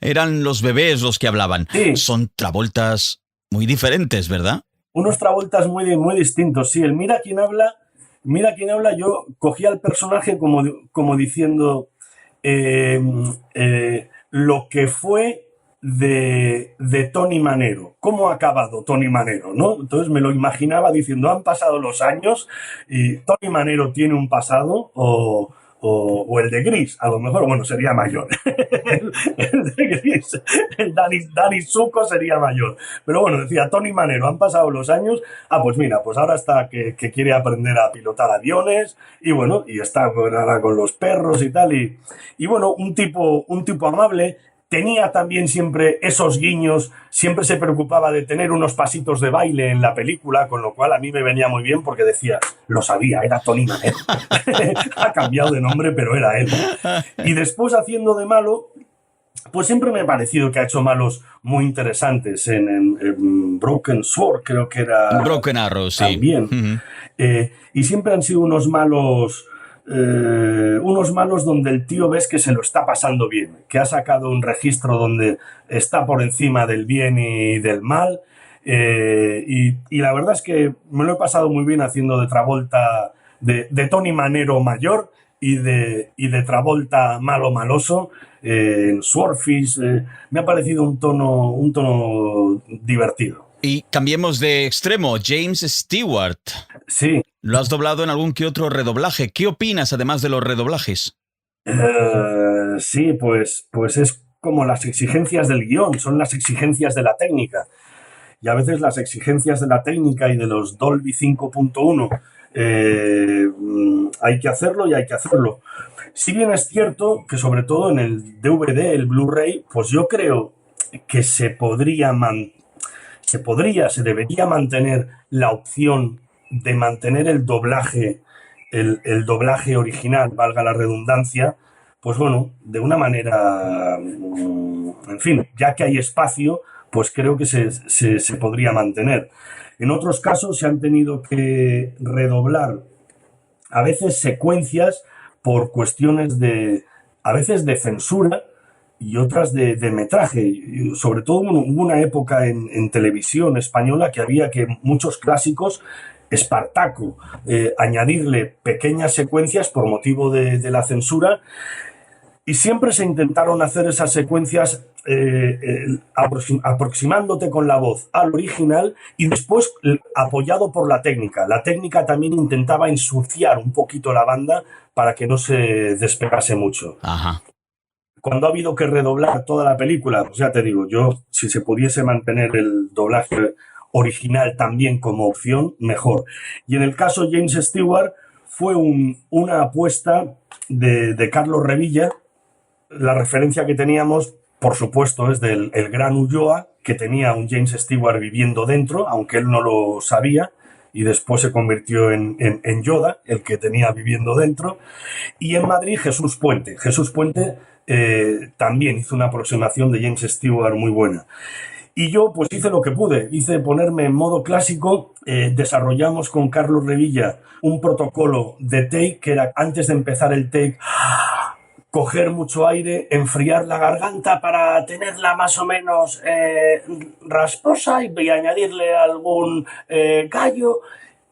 eran los bebés los que hablaban. Sí. Son Travoltas muy diferentes, ¿verdad? Unos Travoltas muy distintos, sí. El Mira quién habla, yo cogía al personaje como diciendo lo que fue de Tony Manero. ¿Cómo ha acabado Tony Manero, no? Entonces me lo imaginaba diciendo, han pasado los años y Tony Manero tiene un pasado o el de Gris, a lo mejor, bueno, sería mayor. el de Gris, el Danny Zuko sería mayor. Pero bueno, decía, Tony Manero, han pasado los años, pues mira, pues ahora está que quiere aprender a pilotar aviones y bueno, y está ahora con los perros y tal. Y bueno, un tipo amable. Tenía también siempre esos guiños, siempre se preocupaba de tener unos pasitos de baile en la película, con lo cual a mí me venía muy bien porque decía, lo sabía, era Tony Manero. Ha cambiado de nombre, pero era él. Y después haciendo de malo, pues siempre me ha parecido que ha hecho malos muy interesantes en Broken Sword, creo que era... Broken Arrow, sí. También. Uh-huh. Y siempre han sido unos malos donde el tío ves que se lo está pasando bien, que ha sacado un registro donde está por encima del bien y del mal, y la verdad es que me lo he pasado muy bien haciendo de Travolta, de Tony Manero mayor y de Travolta maloso en Swordfish. Me ha parecido un tono divertido. Y cambiemos de extremo, James Stewart. Sí. Lo has doblado en algún que otro redoblaje. ¿Qué opinas además de los redoblajes? Sí, pues es como las exigencias del guión, son las exigencias de la técnica. Y a veces las exigencias de la técnica y de los Dolby 5.1 hay que hacerlo y hay que hacerlo. Si bien es cierto que sobre todo en el DVD, el Blu-ray, pues yo creo que se debería mantener la opción de mantener el doblaje original, valga la redundancia, pues bueno, de una manera, en fin, ya que hay espacio, pues creo que se podría mantener. En otros casos se han tenido que redoblar a veces secuencias por cuestiones a veces de censura y otras de metraje. Sobre todo hubo una época en televisión española que había que muchos clásicos, Espartaco, añadirle pequeñas secuencias por motivo de la censura, y siempre se intentaron hacer esas secuencias aproximándote con la voz al original y después apoyado por la técnica. La técnica también intentaba ensuciar un poquito la banda para que no se despegase mucho. Ajá. Cuando ha habido que redoblar toda la película, pues ya te digo, yo si se pudiese mantener el doblaje original también como opción, mejor. Y en el caso James Stewart fue una apuesta de Carlos Revilla. La referencia que teníamos, por supuesto, es del el gran Ulloa, que tenía un James Stewart viviendo dentro, aunque él no lo sabía, y después se convirtió en Yoda, el que tenía viviendo dentro. Y en Madrid, Jesús Puente. Jesús Puente también hizo una aproximación de James Stewart muy buena. Y yo pues hice lo que pude, hice ponerme en modo clásico, desarrollamos con Carlos Revilla un protocolo de take, que era antes de empezar el take, coger mucho aire, enfriar la garganta para tenerla más o menos rasposa y añadirle algún gallo,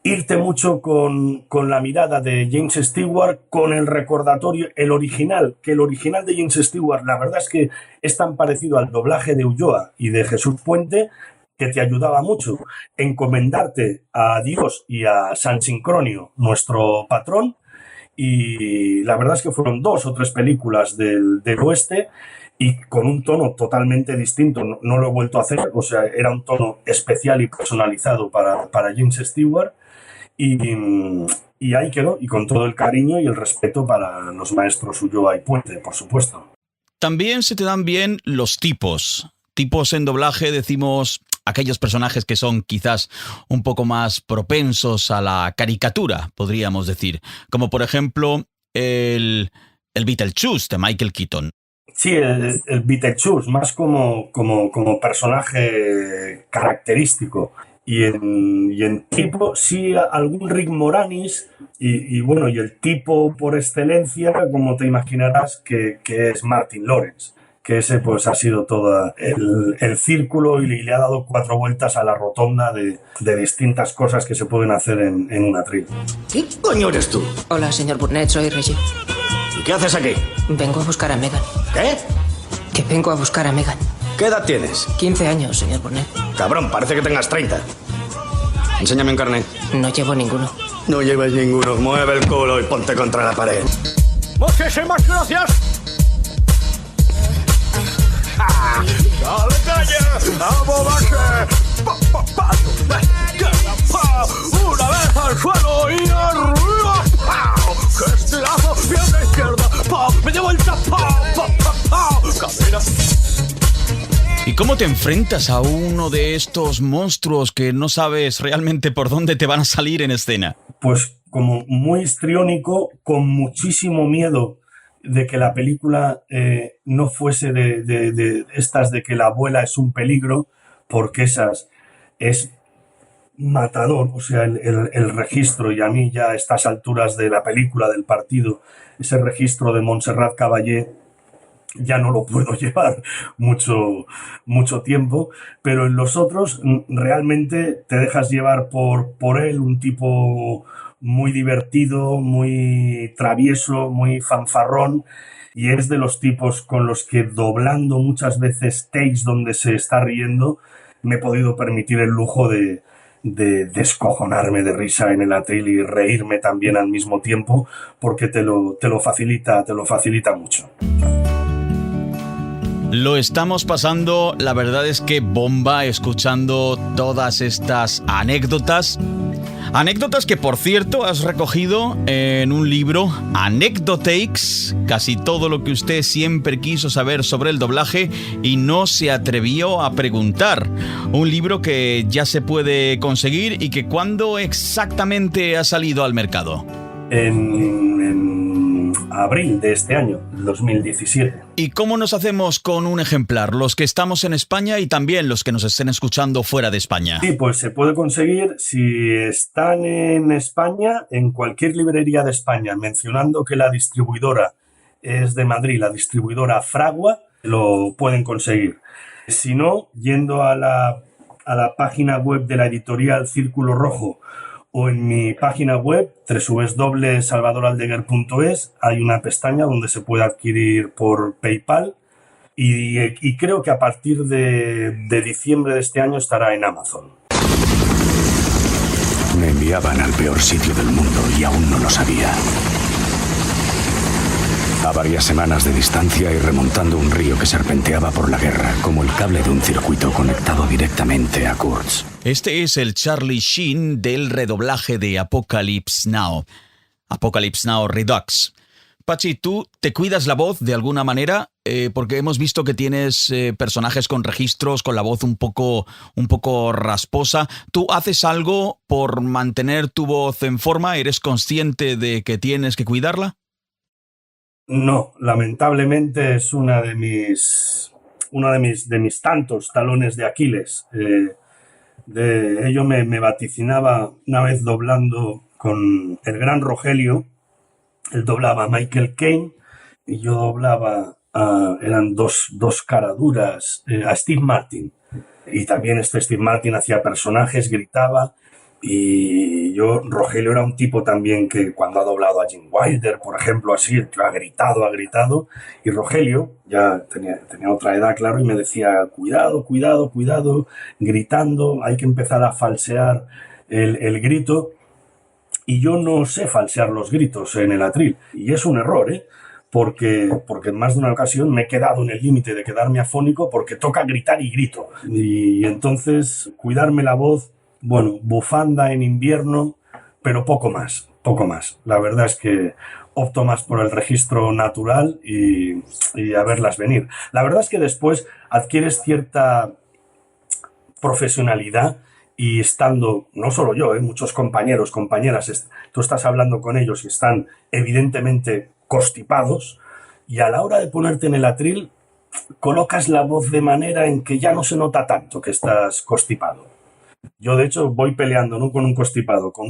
irte mucho con la mirada de James Stewart, con el recordatorio, el original de James Stewart, la verdad es que es tan parecido al doblaje de Ulloa y de Jesús Puente que te ayudaba mucho. Encomendarte a Dios y a San Sincronio, nuestro patrón, y la verdad es que fueron 2 o 3 películas del oeste y con un tono totalmente distinto. No lo he vuelto a hacer, o sea, era un tono especial y personalizado para James Stewart. Y ahí quedó, y con todo el cariño y el respeto para los maestros Ulloa y Puente, por supuesto. También se te dan bien los tipos. Tipos en doblaje, decimos aquellos personajes que son quizás un poco más propensos a la caricatura, podríamos decir. Como por ejemplo el Beetlejuice de Michael Keaton. Sí, el Beetlejuice, más como personaje característico. Y en tipo, sí, algún Rick Moranis y bueno, y el tipo por excelencia, como te imaginarás, que es Martin Lawrence, que ese pues ha sido todo el círculo y le ha dado 4 vueltas a la rotonda de distintas cosas que se pueden hacer en una tril. ¿Qué coño eres tú? Hola, señor Burnett, soy Reggie. ¿Y qué haces aquí? Vengo a buscar a Megan. ¿Qué? Que vengo a buscar a Megan. ¿Qué edad tienes? 15 años, señor Burnett. Cabrón, parece que tengas 30. Enséñame un carnet. No llevo ninguno. No llevas ninguno. Mueve el culo y ponte contra la pared. Muchísimas gracias. ¡Dale calle! ¡Vamos, base! ¡Una vez al suelo y arriba! ¡Qué estilazo! ¡Pierna izquierda! ¡Media vuelta! ¡Camina! ¿Y cómo te enfrentas a uno de estos monstruos que no sabes realmente por dónde te van a salir en escena? Pues como muy histriónico, con muchísimo miedo de que la película no fuese de estas de que la abuela es un peligro, porque esas es matador, o sea, el registro, y a mí ya a estas alturas de la película, del partido, ese registro de Montserrat Caballé ya no lo puedo llevar mucho tiempo, pero en los otros realmente te dejas llevar por él, un tipo muy divertido, muy travieso, muy fanfarrón, y es de los tipos con los que, doblando muchas veces takes donde se está riendo, me he podido permitir el lujo de descojonarme de risa en el atril y reírme también al mismo tiempo, porque te lo facilita mucho. Lo estamos pasando, la verdad es que bomba, escuchando todas estas anécdotas. Anécdotas que, por cierto, has recogido en un libro, Anecdotakes, casi todo lo que usted siempre quiso saber sobre el doblaje y no se atrevió a preguntar. Un libro que ya se puede conseguir y que ¿cuándo exactamente ha salido al mercado? En abril de este año, 2017. ¿Y cómo nos hacemos con un ejemplar? Los que estamos en España y también los que nos estén escuchando fuera de España. Sí, pues se puede conseguir si están en España, en cualquier librería de España, mencionando que la distribuidora es de Madrid, la distribuidora Fragua, lo pueden conseguir. Si no, yendo a la página web de la editorial Círculo Rojo, o en mi página web, www.salvadoraldeguer.es, hay una pestaña donde se puede adquirir por PayPal y creo que a partir de diciembre de este año estará en Amazon. Me enviaban al peor sitio del mundo y aún no lo sabía. A varias semanas de distancia y remontando un río que serpenteaba por la guerra, como el cable de un circuito conectado directamente a Kurtz. Este es el Charlie Sheen del redoblaje de Apocalypse Now. Apocalypse Now Redux. Pachi, ¿tú te cuidas la voz de alguna manera? Porque hemos visto que tienes personajes con registros, con la voz un poco rasposa. ¿Tú haces algo por mantener tu voz en forma? ¿Eres consciente de que tienes que cuidarla? No, lamentablemente es uno de mis tantos talones de Aquiles. De ello me vaticinaba una vez doblando con el gran Rogelio. Él doblaba a Michael Caine y yo doblaba eran dos caraduras, a Steve Martin. Y también Steve Martin hacía personajes, gritaba. Y Rogelio era un tipo también que cuando ha doblado a Gene Wilder, por ejemplo, así, ha gritado. Y Rogelio ya tenía otra edad, claro, y me decía, cuidado, gritando, hay que empezar a falsear el grito. Y yo no sé falsear los gritos en el atril. Y es un error, porque en más de una ocasión me he quedado en el límite de quedarme afónico porque toca gritar y grito. Y entonces, cuidarme la voz. Bueno, bufanda en invierno, pero poco más. La verdad es que opto más por el registro natural y a verlas venir. La verdad es que después adquieres cierta profesionalidad y estando, no solo yo, muchos compañeros, compañeras, tú estás hablando con ellos y están evidentemente constipados y a la hora de ponerte en el atril colocas la voz de manera en que ya no se nota tanto que estás constipado. Yo, de hecho, voy peleando no con un constipado, con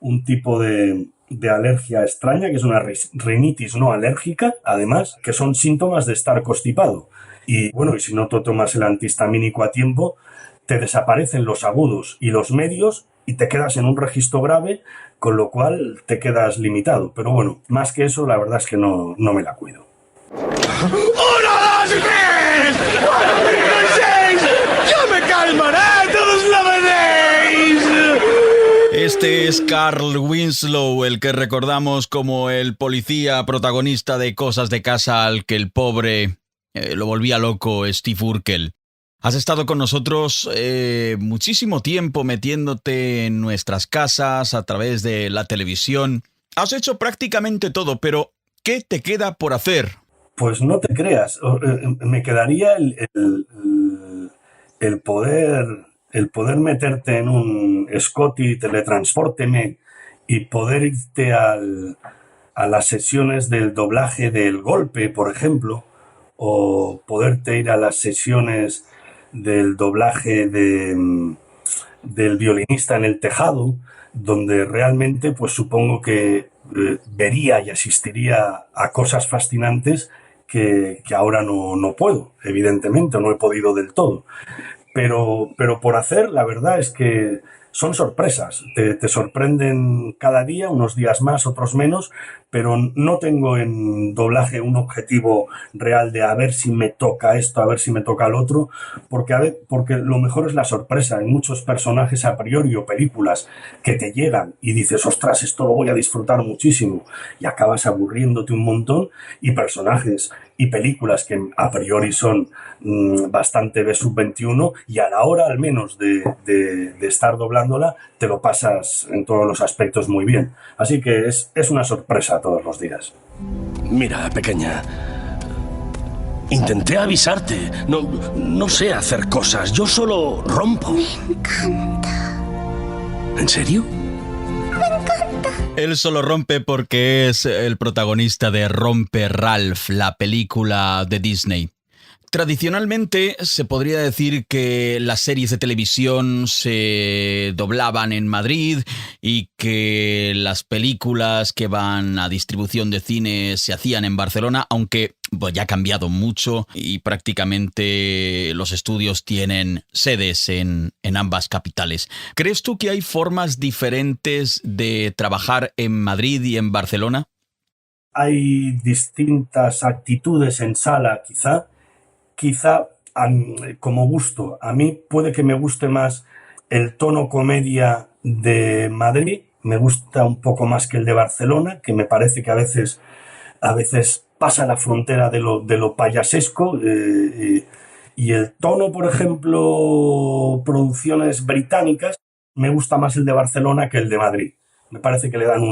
un tipo de alergia extraña, que es una rinitis no alérgica, además, que son síntomas de estar constipado. Y bueno, y si no te tomas el antihistamínico a tiempo, te desaparecen los agudos y los medios y te quedas en un registro grave, con lo cual te quedas limitado. Pero bueno, más que eso, la verdad es que no me la cuido. ¡1, 2 y 3! veréis! ¡Cuando me canséis! ¡Ya me calmaré! ¡Todos lo veréis! Este es Carl Winslow, el que recordamos como el policía protagonista de Cosas de Casa al que el pobre lo volvía loco Steve Urkel. Has estado con nosotros muchísimo tiempo metiéndote en nuestras casas a través de la televisión. Has hecho prácticamente todo, pero ¿qué te queda por hacer? Pues no te creas, me quedaría el poder meterte en un Scotty teletranspórteme y poder irte a las sesiones del doblaje del Golpe, por ejemplo, o poderte ir a las sesiones del doblaje del Violinista en el Tejado, donde realmente pues supongo que vería y asistiría a cosas fascinantes que ahora no puedo, evidentemente, no he podido del todo. Pero por hacer, la verdad es que son sorpresas. Te sorprenden cada día, unos días más, otros menos, pero no tengo en doblaje un objetivo real de a ver si me toca esto, a ver si me toca lo otro, porque lo mejor es la sorpresa. Hay muchos personajes a priori o películas que te llegan y dices, ostras, esto lo voy a disfrutar muchísimo, y acabas aburriéndote un montón, y personajes y películas que a priori son bastante B-21 y a la hora al menos de estar doblándola te lo pasas en todos los aspectos muy bien. Así que es una sorpresa todos los días. Mira, pequeña, intenté avisarte. No sé hacer cosas, yo solo rompo. Me encanta. ¿En serio? Me encanta. Él solo rompe porque es el protagonista de Rompe Ralph, la película de Disney. Tradicionalmente se podría decir que las series de televisión se doblaban en Madrid y que las películas que van a distribución de cine se hacían en Barcelona, aunque pues, ya ha cambiado mucho y prácticamente los estudios tienen sedes en ambas capitales. ¿Crees tú que hay formas diferentes de trabajar en Madrid y en Barcelona? Hay distintas actitudes en sala, quizá como gusto. A mí puede que me guste más el tono comedia de Madrid, me gusta un poco más que el de Barcelona, que me parece que a veces pasa la frontera de lo payasesco, y el tono, por ejemplo, producciones británicas, me gusta más el de Barcelona que el de Madrid. Me parece que le dan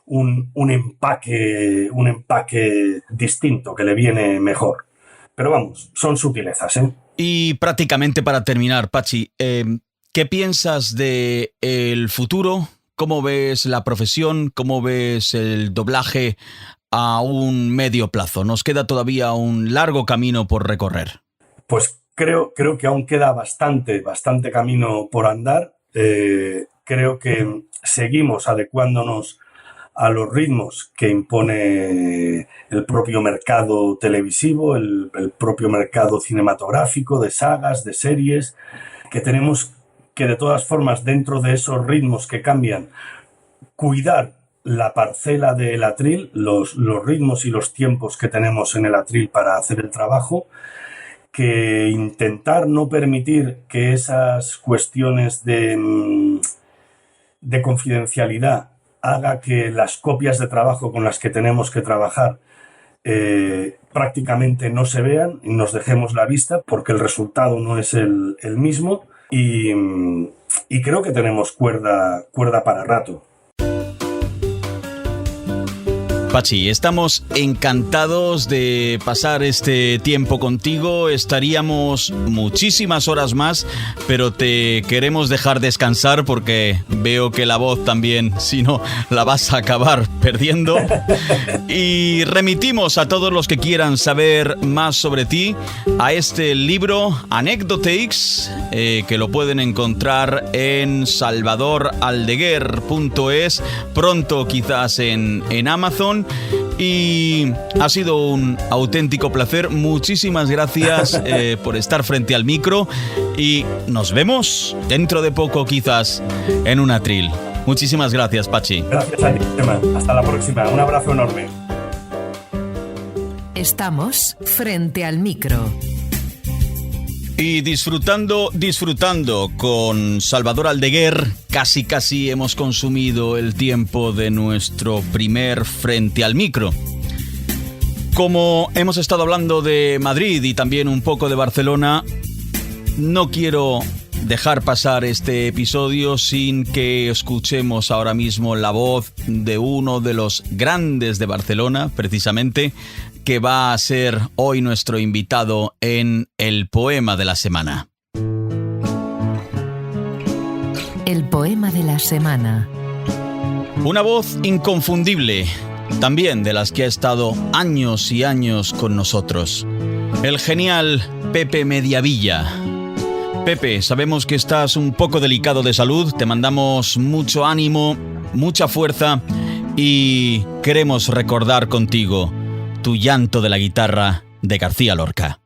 un empaque distinto, que le viene mejor. Pero vamos, son sutilezas, ¿eh? Y prácticamente para terminar, Pachi, ¿qué piensas de el futuro? ¿Cómo ves la profesión? ¿Cómo ves el doblaje a un medio plazo? Nos queda todavía un largo camino por recorrer. Pues creo que aún queda bastante camino por andar. Creo que seguimos adecuándonos a los ritmos que impone el propio mercado televisivo, el propio mercado cinematográfico, de sagas, de series, que tenemos que de todas formas, dentro de esos ritmos que cambian, cuidar la parcela del atril, los ritmos y los tiempos que tenemos en el atril para hacer el trabajo, que intentar no permitir que esas cuestiones de confidencialidad haga que las copias de trabajo con las que tenemos que trabajar prácticamente no se vean y nos dejemos la vista, porque el resultado no es el mismo, y creo que tenemos cuerda para rato. Pachi, estamos encantados de pasar este tiempo contigo. Estaríamos muchísimas horas más, pero te queremos dejar descansar porque veo que la voz también, si no, la vas a acabar perdiendo. Y remitimos a todos los que quieran saber más sobre ti a este libro, Anecdotics, que lo pueden encontrar en salvadoraldeguer.es, pronto quizás en Amazon. Y ha sido un auténtico placer. Muchísimas gracias por estar frente al micro y nos vemos dentro de poco quizás en un atril. Muchísimas gracias, Pachi. Gracias a ti, Chema. Hasta la próxima. Un abrazo enorme. Estamos frente al micro. Y disfrutando con Salvador Aldeguer, casi hemos consumido el tiempo de nuestro primer Frente al Micro. Como hemos estado hablando de Madrid y también un poco de Barcelona, no quiero dejar pasar este episodio sin que escuchemos ahora mismo la voz de uno de los grandes de Barcelona, precisamente, que va a ser hoy nuestro invitado en el poema de la semana. El poema de la semana. Una voz inconfundible, también de las que ha estado años y años con nosotros. El genial Pepe Mediavilla. Pepe, sabemos que estás un poco delicado de salud, te mandamos mucho ánimo, mucha fuerza y queremos recordar contigo Tu llanto de la guitarra de García Lorca.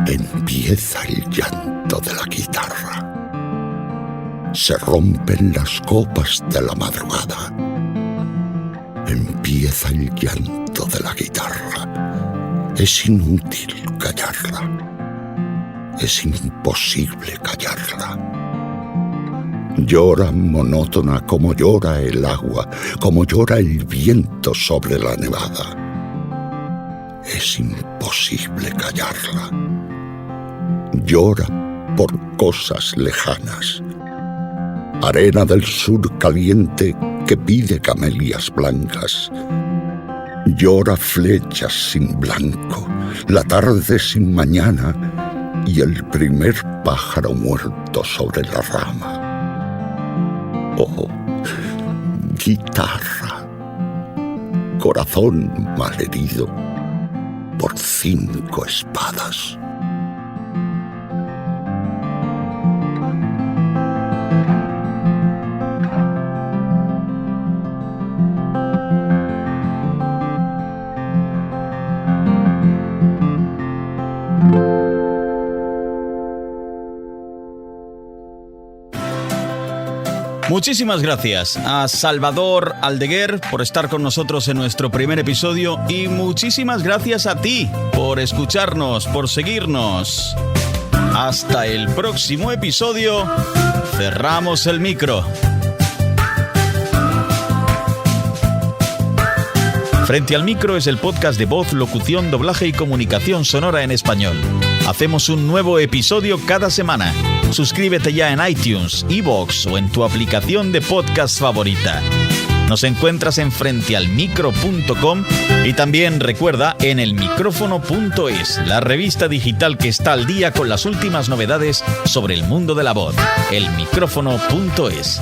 Empieza el llanto de la guitarra. Se rompen las copas de la madrugada. Empieza el llanto de la guitarra. Es inútil callarla. Es imposible callarla. Llora monótona como llora el agua, como llora el viento sobre la nevada. Es imposible callarla. Llora por cosas lejanas. Arena del sur caliente que pide camelias blancas. Llora flechas sin blanco, la tarde sin mañana y el primer pájaro muerto sobre la rama. Oh, guitarra, corazón malherido por 5 espadas. Muchísimas gracias a Salvador Aldeguer por estar con nosotros en nuestro primer episodio y muchísimas gracias a ti por escucharnos, por seguirnos. Hasta el próximo episodio. Cerramos el micro. Frente al Micro es el podcast de voz, locución, doblaje y comunicación sonora en español. Hacemos un nuevo episodio cada semana. Suscríbete ya en iTunes, iVoox o en tu aplicación de podcast favorita. Nos encuentras en frentealmicro.com y también recuerda en elmicrófono.es, la revista digital que está al día con las últimas novedades sobre el mundo de la voz. elmicrófono.es.